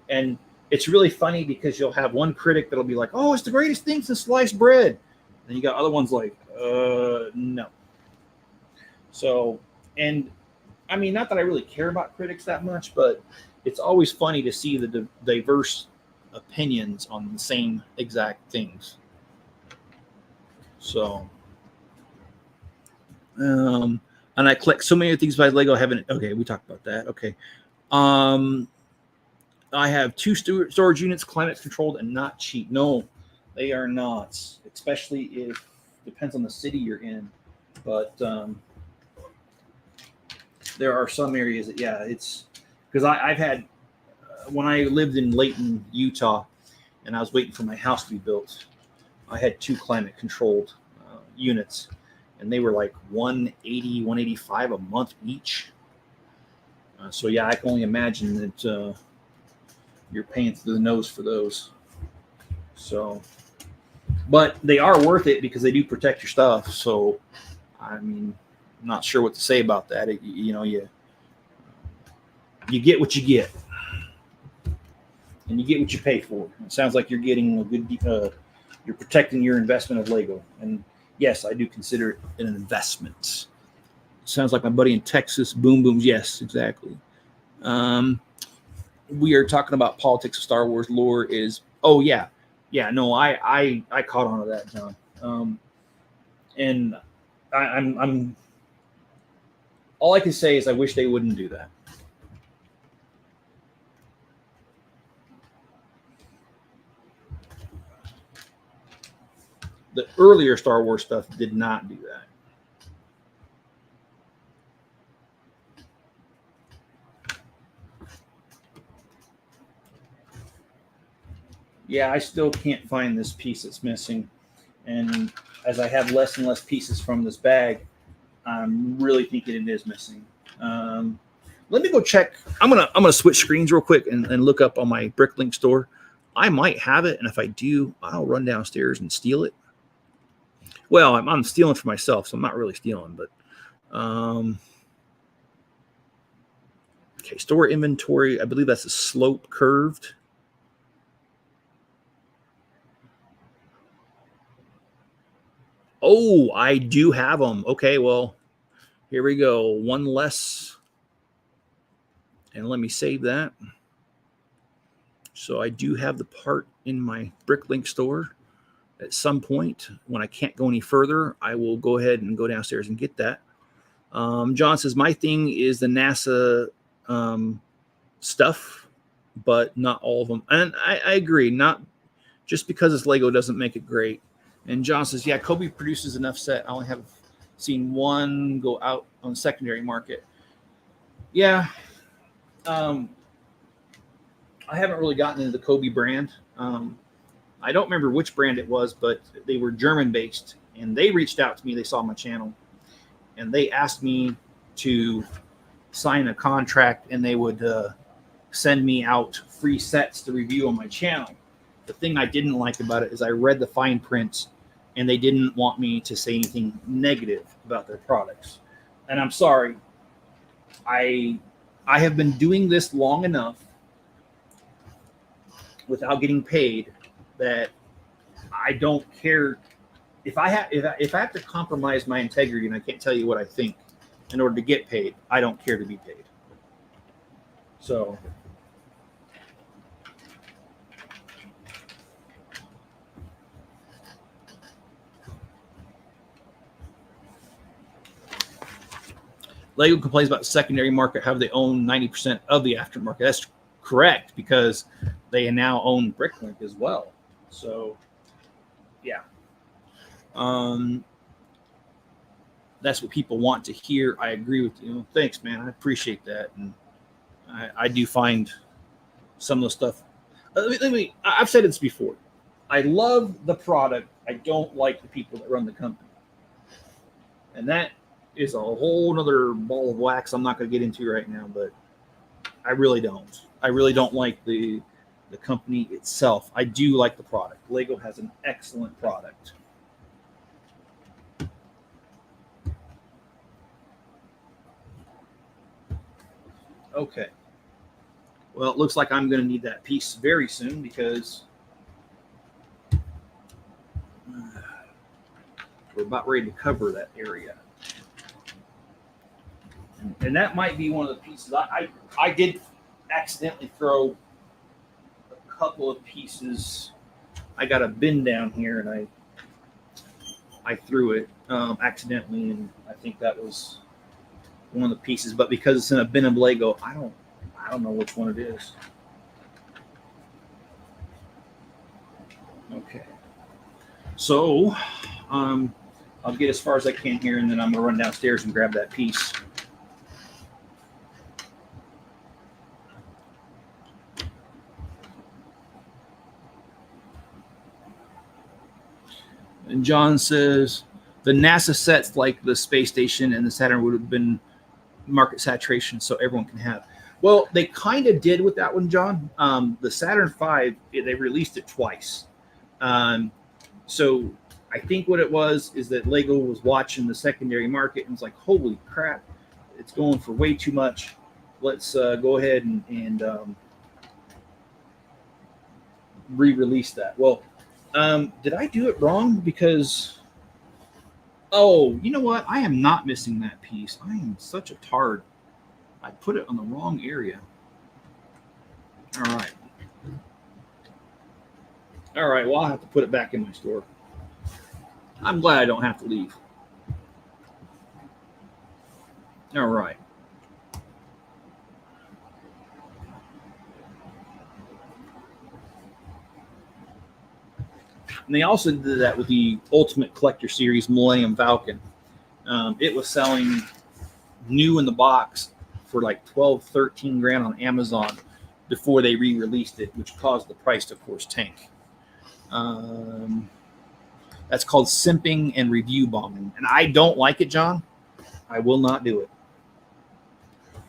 And it's really funny because you'll have one critic that'll be like, oh, it's the greatest thing since sliced bread. And you got other ones like, no. So, and I mean, not that I really care about critics that much, but it's always funny to see the diverse opinions on the same exact things. So, and I collect so many things by Lego. Okay, we talked about that. Okay. I have 2 storage units, climate controlled and not cheap. No, they are not, especially if depends on the city you're in. But there are some areas that, yeah, it's because I've had when I lived in Layton, Utah, and I was waiting for my house to be built, I had 2 climate controlled units, and they were like $180, $185 a month each. So yeah, I can only imagine that you're paying through the nose for those. So, but they are worth it because they do protect your stuff. So, I mean, I'm not sure what to say about that. You get what you get, and you get what you pay for. It sounds like you're getting a good. You're protecting your investment of Lego, and yes, I do consider it an investment. Sounds like my buddy in Texas, Boom Booms. Yes, exactly. We are talking about politics of Star Wars lore. Oh yeah. No, I caught on to that, John. And I'm all I can say is I wish they wouldn't do that. The earlier Star Wars stuff did not do that. Yeah, I still can't find this piece that's missing. And as I have less and less pieces from this bag, I'm really thinking it is missing. Let me go check. I'm gonna switch screens real quick and look up on my Bricklink store. I might have it, and if I do, I'll run downstairs and steal it. Well, I'm stealing for myself, so I'm not really stealing, but okay, store inventory. I believe that's a slope curved. Oh, I do have them. Okay, well, here we go. One less. And let me save that. So I do have the part in my Bricklink store. At some point, when I can't go any further, I will go ahead and go downstairs and get that. John says, my thing is the NASA stuff, but not all of them. And I agree. Not just because it's Lego doesn't make it great. And John says, yeah, Kobe produces enough set. I only have seen one go out on the secondary market. Yeah. I haven't really gotten into the Kobe brand. I don't remember which brand it was, but they were German based, and they reached out to me. They saw my channel, and they asked me to sign a contract, and they would send me out free sets to review on my channel. The thing I didn't like about it is I read the fine print, and they didn't want me to say anything negative about their products. And I'm sorry. I have been doing this long enough without getting paid that I don't care if I have to compromise my integrity and I can't tell you what I think in order to get paid. I don't care to be paid. So Lego complains about the secondary market, how they own 90% of the aftermarket. That's correct, because they now own Bricklink as well. So, yeah. That's what people want to hear. I agree with you. Thanks, man. I appreciate that. And I do find some of the stuff. I've said this before. I love the product. I don't like the people that run the company. And that is a whole nother ball of wax I'm not going to get into right now, but I really don't. I really don't like the company itself. I do like the product. Lego has an excellent product. Okay. Well, it looks like I'm going to need that piece very soon, because we're about ready to cover that area. And that might be one of the pieces. I did accidentally throw a couple of pieces. I got a bin down here, and I threw it accidentally, and I think that was one of the pieces. But because it's in a bin of Lego, I don't know which one it is. Okay. So I'll get as far as I can here, and then I'm going to run downstairs and grab that piece. And John says the NASA sets like the space station and the Saturn would have been market saturation, so everyone can have. Well, they kind of did with that one, John. The Saturn V, they released it twice. So I think what it was is that Lego was watching the secondary market and was like, holy crap, it's going for way too much. Let's go ahead and re-release that. Well, did I do it wrong? Because, oh, you know what? I am not missing that piece. I am such a tard. I put it on the wrong area. All right. All right, well, I'll have to put it back in my store. I'm glad I don't have to leave. All right. And they also did that with the Ultimate Collector Series Millennium Falcon. It was selling new in the box for like 12, 13 grand on Amazon before they re-released it, which caused the price to, of course, tank. That's called simping and review bombing. And I don't like it, John. I will not do it.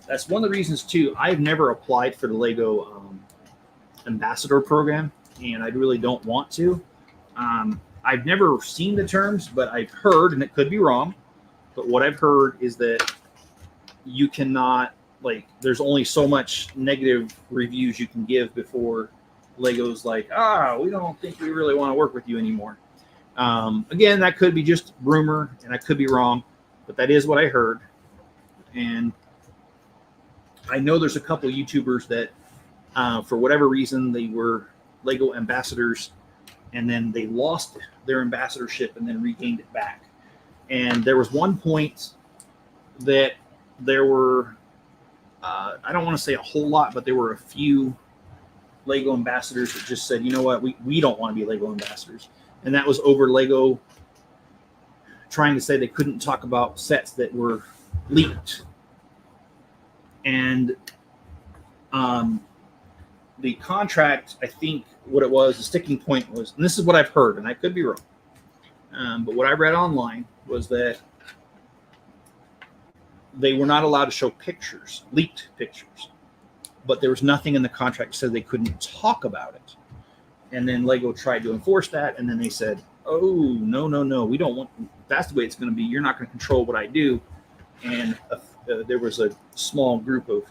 That's one of the reasons, too. I've never applied for the Lego ambassador program, and I really don't want to. I've never seen the terms, but I've heard, and it could be wrong, but what I've heard is that you cannot, like, there's only so much negative reviews you can give before Lego's like, we don't think we really want to work with you anymore. Again, that could be just rumor, and I could be wrong, but that is what I heard. And I know there's a couple YouTubers that, for whatever reason, they were Lego ambassadors, and then they lost their ambassadorship and then regained it back. And there was one point that there were, I don't want to say a whole lot, but there were a few Lego ambassadors that just said, you know what, we don't want to be Lego ambassadors. And that was over Lego trying to say they couldn't talk about sets that were leaked. And the contract, I think what it was, the sticking point was, and this is what I've heard, and I could be wrong, but what I read online was that they were not allowed to show pictures, leaked pictures, but there was nothing in the contract that said they couldn't talk about it. And then Lego tried to enforce that, and then they said, oh, no, we don't want, that's the way it's going to be. You're not going to control what I do. And there was a small group of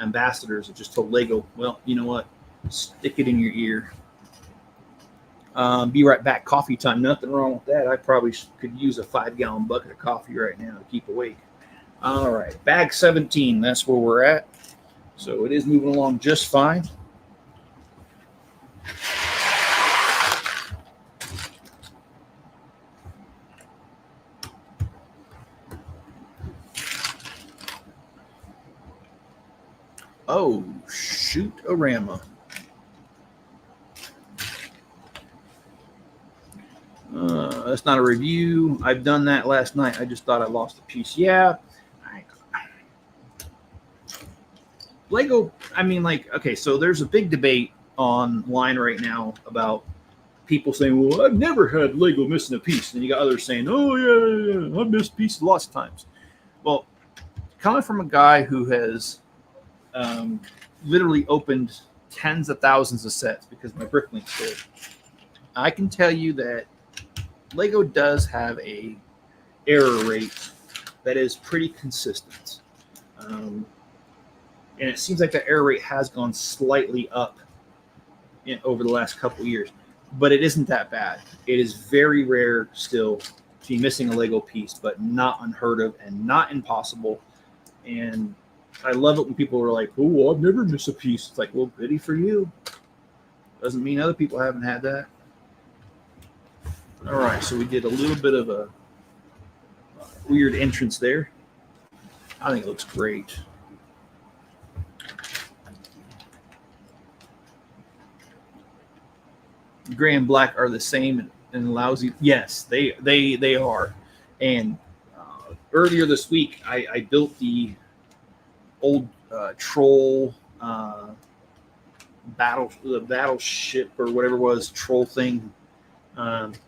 ambassadors that just told Lego, well, you know what, stick it in your ear. Be right back, coffee time. Nothing wrong with that. I probably could use a 5-gallon bucket of coffee right now to keep awake. All right, bag 17, that's where we're at. So it is moving along just fine. Oh, shoot-a-rama. That's not a review. I've done that last night. I just thought I lost a piece. Yeah. Lego, I mean, like, okay, so there's a big debate online right now about people saying, well, I've never had Lego missing a piece. And you got others saying, oh, yeah, I've missed pieces lots of times. Well, coming from a guy who has literally opened tens of thousands of sets because my Bricklink store, I can tell you that Lego does have a error rate that is pretty consistent. And it seems like the error rate has gone slightly up over the last couple of years, but it isn't that bad. It is very rare still to be missing a Lego piece, but not unheard of and not impossible. And I love it when people are like, oh, I've never missed a piece. It's like, well, pity for you. Doesn't mean other people haven't had that. All right, so we did a little bit of a weird entrance there. I think it looks great. Gray and black are the same and lousy. Yes, they are. And earlier this week, I built the old troll battleship or whatever it was, troll thing. And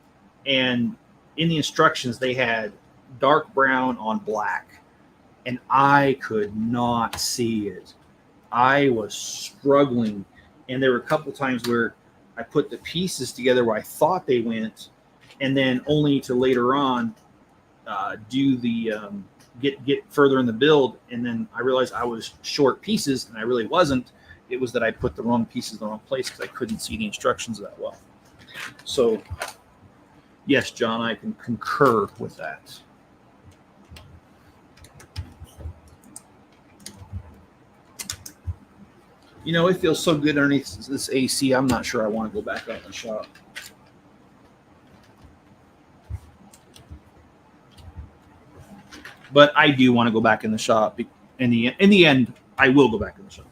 in the instructions, they had dark brown on black, and I could not see it. I was struggling, and there were a couple times where I put the pieces together where I thought they went, and then only to later on do the get further in the build, and then I realized I was short pieces, and I really wasn't. It was that I put the wrong pieces in the wrong place because I couldn't see the instructions that well. So, yes, John, I can concur with that. You know, it feels so good underneath this AC. I'm not sure I want to go back out in the shop. But I do want to go back in the shop. In the end, I will go back in the shop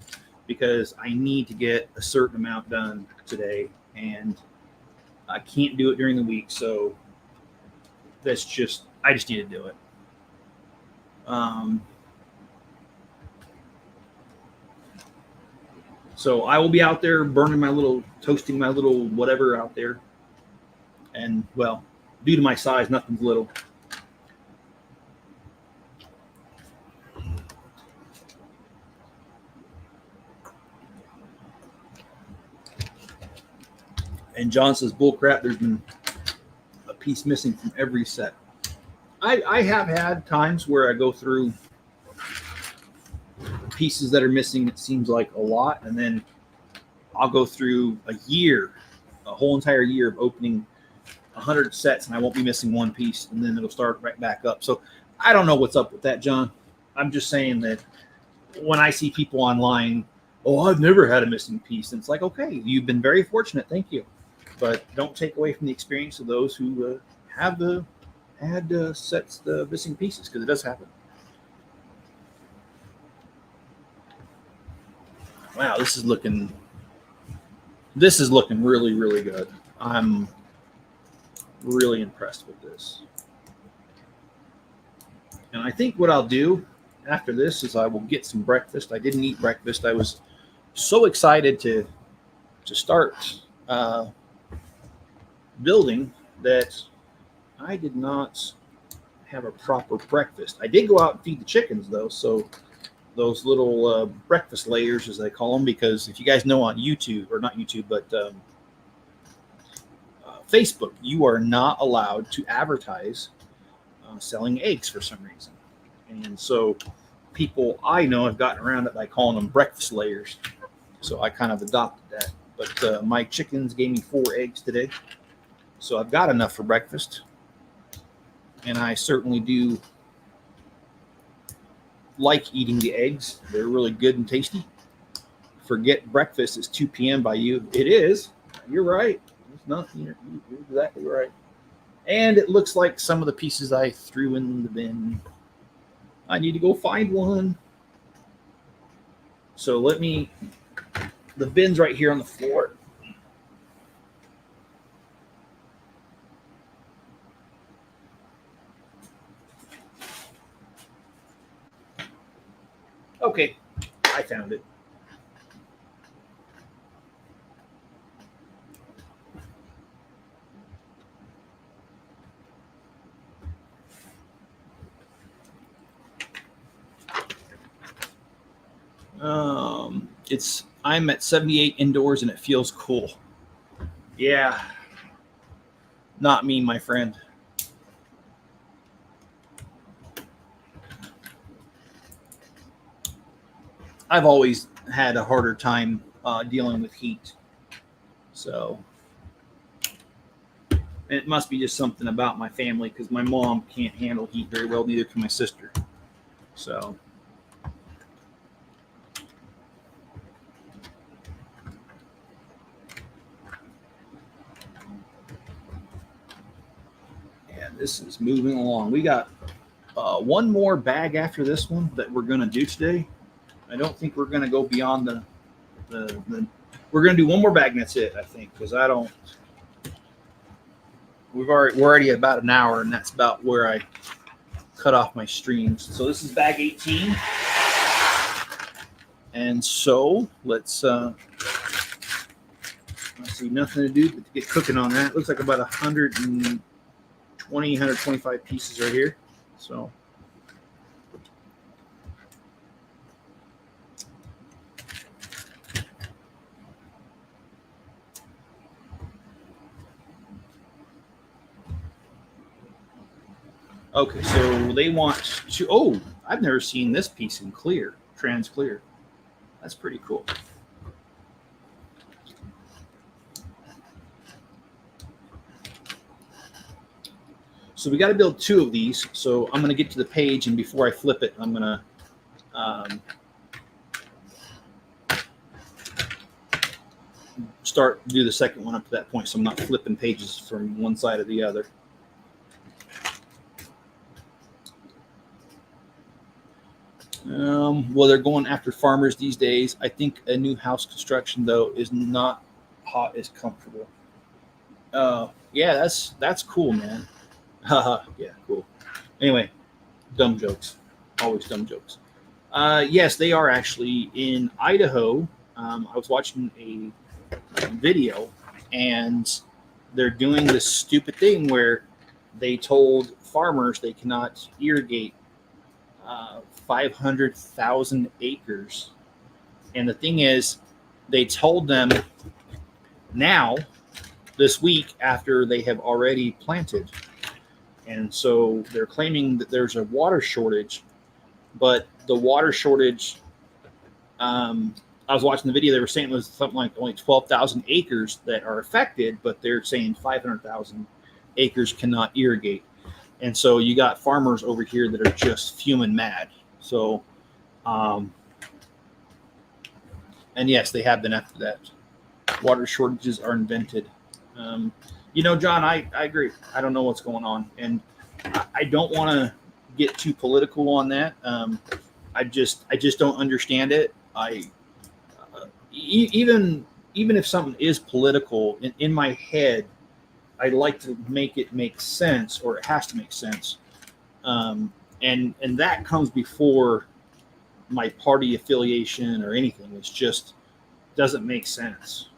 because I need to get a certain amount done today, and I can't do it during the week. So I just need to do it. So I will be out there toasting my little whatever out there. And, well, due to my size, nothing's little. And John says, bull crap, there's been a piece missing from every set. I have had times where I go through pieces that are missing, it seems like a lot, and then I'll go through a whole entire year of opening 100 sets, and I won't be missing one piece, and then it'll start right back up. So I don't know what's up with that, John. I'm just saying that when I see people online, oh, I've never had a missing piece, and it's like, okay, you've been very fortunate, thank you, but don't take away from the experience of those who had sets the missing pieces, because it does happen. Wow, this is looking really, really good. I'm really impressed with this. And I think what I'll do after this is I will get some breakfast. I didn't eat breakfast. I was so excited to start building that I did not have a proper breakfast. I did go out and feed the chickens, though, so those little breakfast layers, as they call them, because if you guys know on YouTube, or not YouTube, but Facebook, you are not allowed to advertise selling eggs for some reason. And so people I know have gotten around it by calling them breakfast layers. So I kind of adopted that. But my chickens gave me 4 eggs today. So I've got enough for breakfast. And I certainly do like eating the eggs. They're really good and tasty. Forget breakfast is 2 p.m. by you. It is. You're right. It's not. You're exactly right. And it looks like some of the pieces I threw in the bin. I need to go find one. So the bin's right here on the floor. Okay, I found it. I'm at 78 indoors and it feels cool. Yeah, not me, my friend. I've always had a harder time dealing with heat. So it must be just something about my family because my mom can't handle heat very well, neither can my sister. So yeah, this is moving along. We got one more bag after this one that we're going to do today. I don't think we're going to go beyond the we're going to do one more bag and that's it, I think, because we're already about an hour and that's about where I cut off my streams. So this is bag 18. And so let's see, nothing to do but to get cooking on that. Looks like about 120, 125 pieces right here. So okay, so they want to, oh, I've never seen this piece in clear, trans clear. That's pretty cool. So we got to build 2 of these. So I'm going to get to the page, and before I flip it, I'm going to do the second one up to that point, so I'm not flipping pages from one side to the other. Well, they're going after farmers these days. I think a new house construction, though, is not hot as comfortable. Yeah, that's cool, man. Yeah, cool. Anyway, dumb jokes. Always dumb jokes. Yes, they are actually in Idaho. I was watching a video, and they're doing this stupid thing where they told farmers they cannot irrigate 500,000 acres. And the thing is, they told them now, this week, after they have already planted. And so they're claiming that there's a water shortage, but the water shortage, I was watching the video, they were saying it was something like only 12,000 acres that are affected, but they're saying 500,000 acres cannot irrigate. And so you got farmers over here that are just fuming mad. So, and yes, they have been after that. Water shortages are invented. John, I agree. I don't know what's going on. And I don't want to get too political on that. I just don't understand it. Even if something is political, in my head, I like to make it make sense, or it has to make sense. And that comes before my party affiliation or anything. It's just doesn't make sense.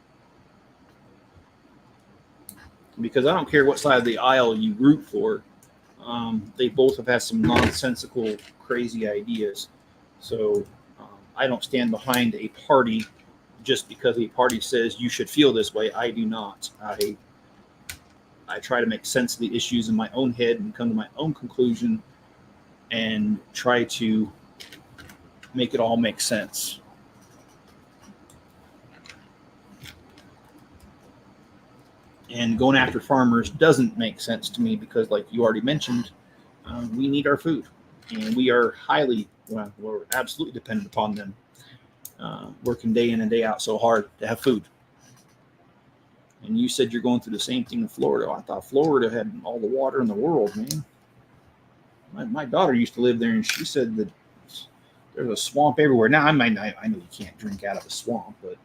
Because I don't care what side of the aisle you root for. They both have had some nonsensical, crazy ideas. So I don't stand behind a party just because a party says you should feel this way. I do not. I try to make sense of the issues in my own head and come to my own conclusion and try to make it all make sense. And going after farmers doesn't make sense to me because, like you already mentioned, we need our food. And we are we're absolutely dependent upon them, working day in and day out so hard to have food. And you said you're going through the same thing in Florida. I thought Florida had all the water in the world, man. My daughter used to live there, and she said that There's a swamp everywhere. Now, I know you can't drink out of a swamp, but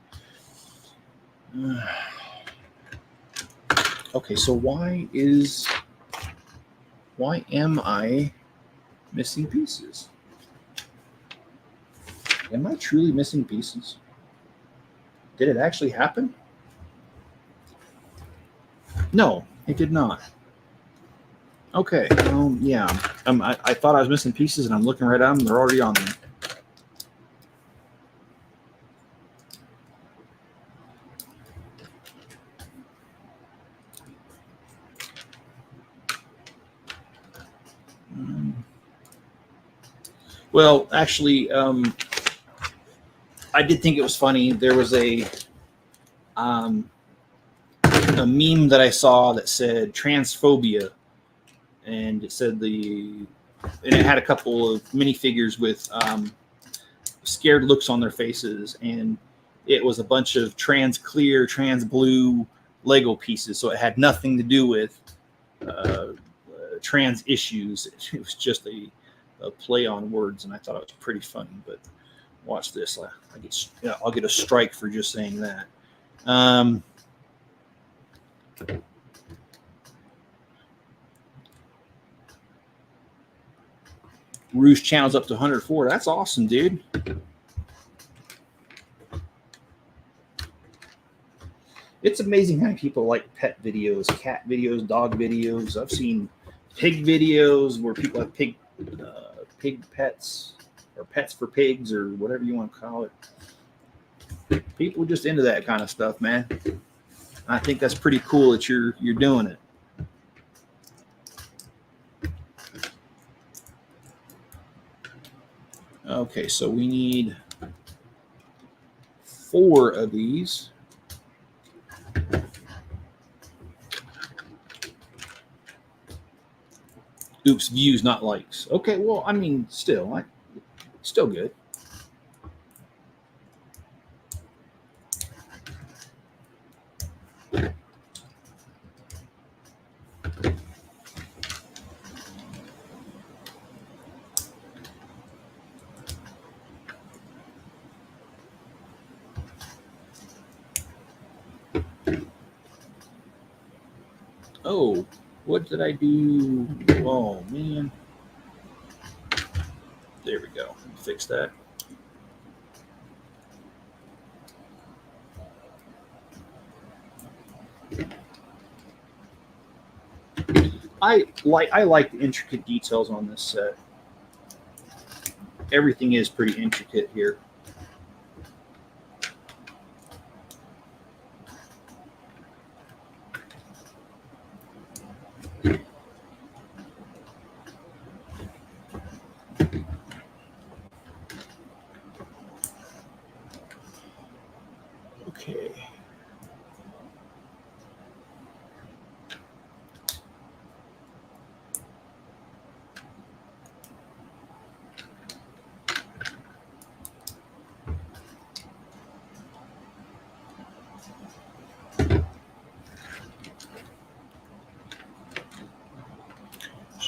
okay. So why am I missing pieces? Am I truly missing pieces? Did it actually happen? No, it did not. Okay. Yeah. I thought I was missing pieces, and I'm looking right at them. They're already on there. Well, actually, I did think it was funny. There was a meme that I saw that said transphobia, and it said and it had a couple of minifigures with scared looks on their faces, and it was a bunch of trans clear, trans blue Lego pieces. So it had nothing to do with trans issues. It was just a play on words, and I thought it was pretty funny. But watch this. I'll get a strike for just saying that. Roost channel's up to 104. That's awesome, dude. It's amazing how many people like pet videos, cat videos, dog videos. I've seen pig videos where people have pig pets or pets for pigs or whatever you want to call it. People are just into that kind of stuff, man. I think that's pretty cool that you're doing it. Okay, so we need 4 of these. Oops, views, not likes. Okay, well, I mean, still good. Oh, what did I do? Oh, man. There we go. Fix that. I like the intricate details on this set. Everything is pretty intricate here. Okay.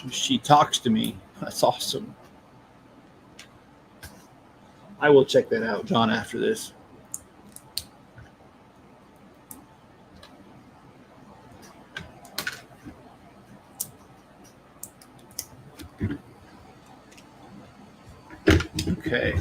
She talks to me. That's awesome. I will check that out, John, after this. Okay.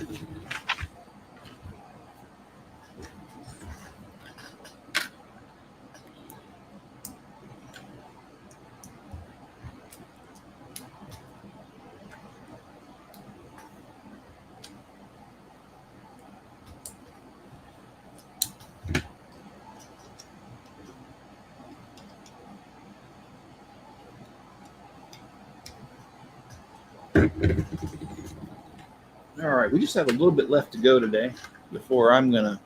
All right, we just have a little bit left to go today before I'm going to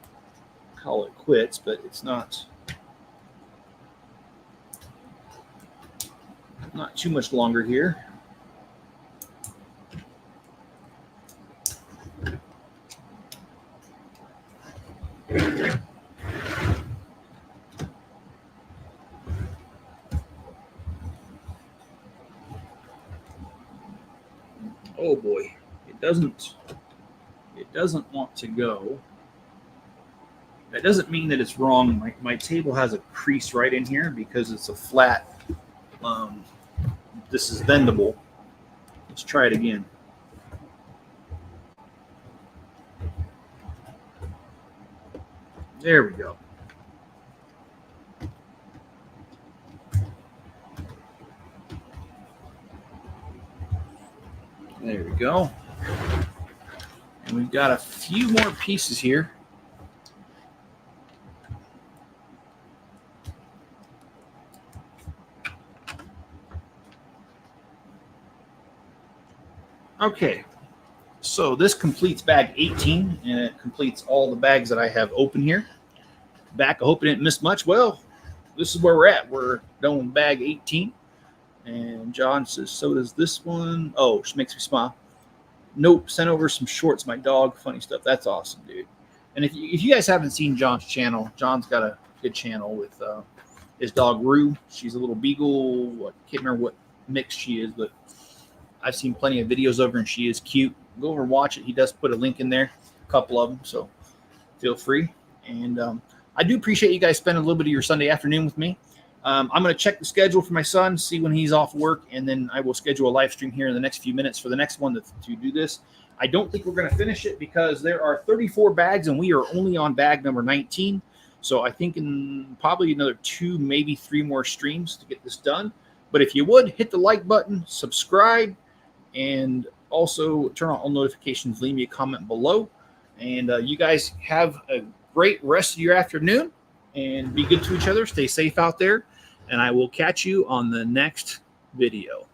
call it quits, but it's not too much longer here. Oh boy, it doesn't doesn't want to go. That doesn't mean that it's wrong. My table has a crease right in here because it's a flat. This is bendable. Let's try it again. There we go. There we go. And we've got a few more pieces here. Okay, so this completes bag 18, and it completes all the bags that I have open here. Back, I hope I didn't miss much. Well, this is where we're at. We're done with bag 18. And John says, so does this one. Oh, she makes me smile. Nope, sent over some shorts, my dog. Funny stuff. That's awesome, dude. And if you guys haven't seen John's channel, John's got a good channel with his dog, Rue. She's a little beagle. I can't remember what mix she is, but I've seen plenty of videos of her, and she is cute. Go over and watch it. He does put a link in there, a couple of them, so feel free. And I do appreciate you guys spending a little bit of your Sunday afternoon with me. I'm going to check the schedule for my son, see when he's off work, and then I will schedule a live stream here in the next few minutes for the next one to do this. I don't think we're going to finish it because there are 34 bags, and we are only on bag number 19. So I think in probably another 2, maybe 3 more streams to get this done. But if you would, hit the like button, subscribe, and also turn on all notifications. Leave me a comment below. And you guys have a great rest of your afternoon, and be good to each other. Stay safe out there, and I will catch you on the next video.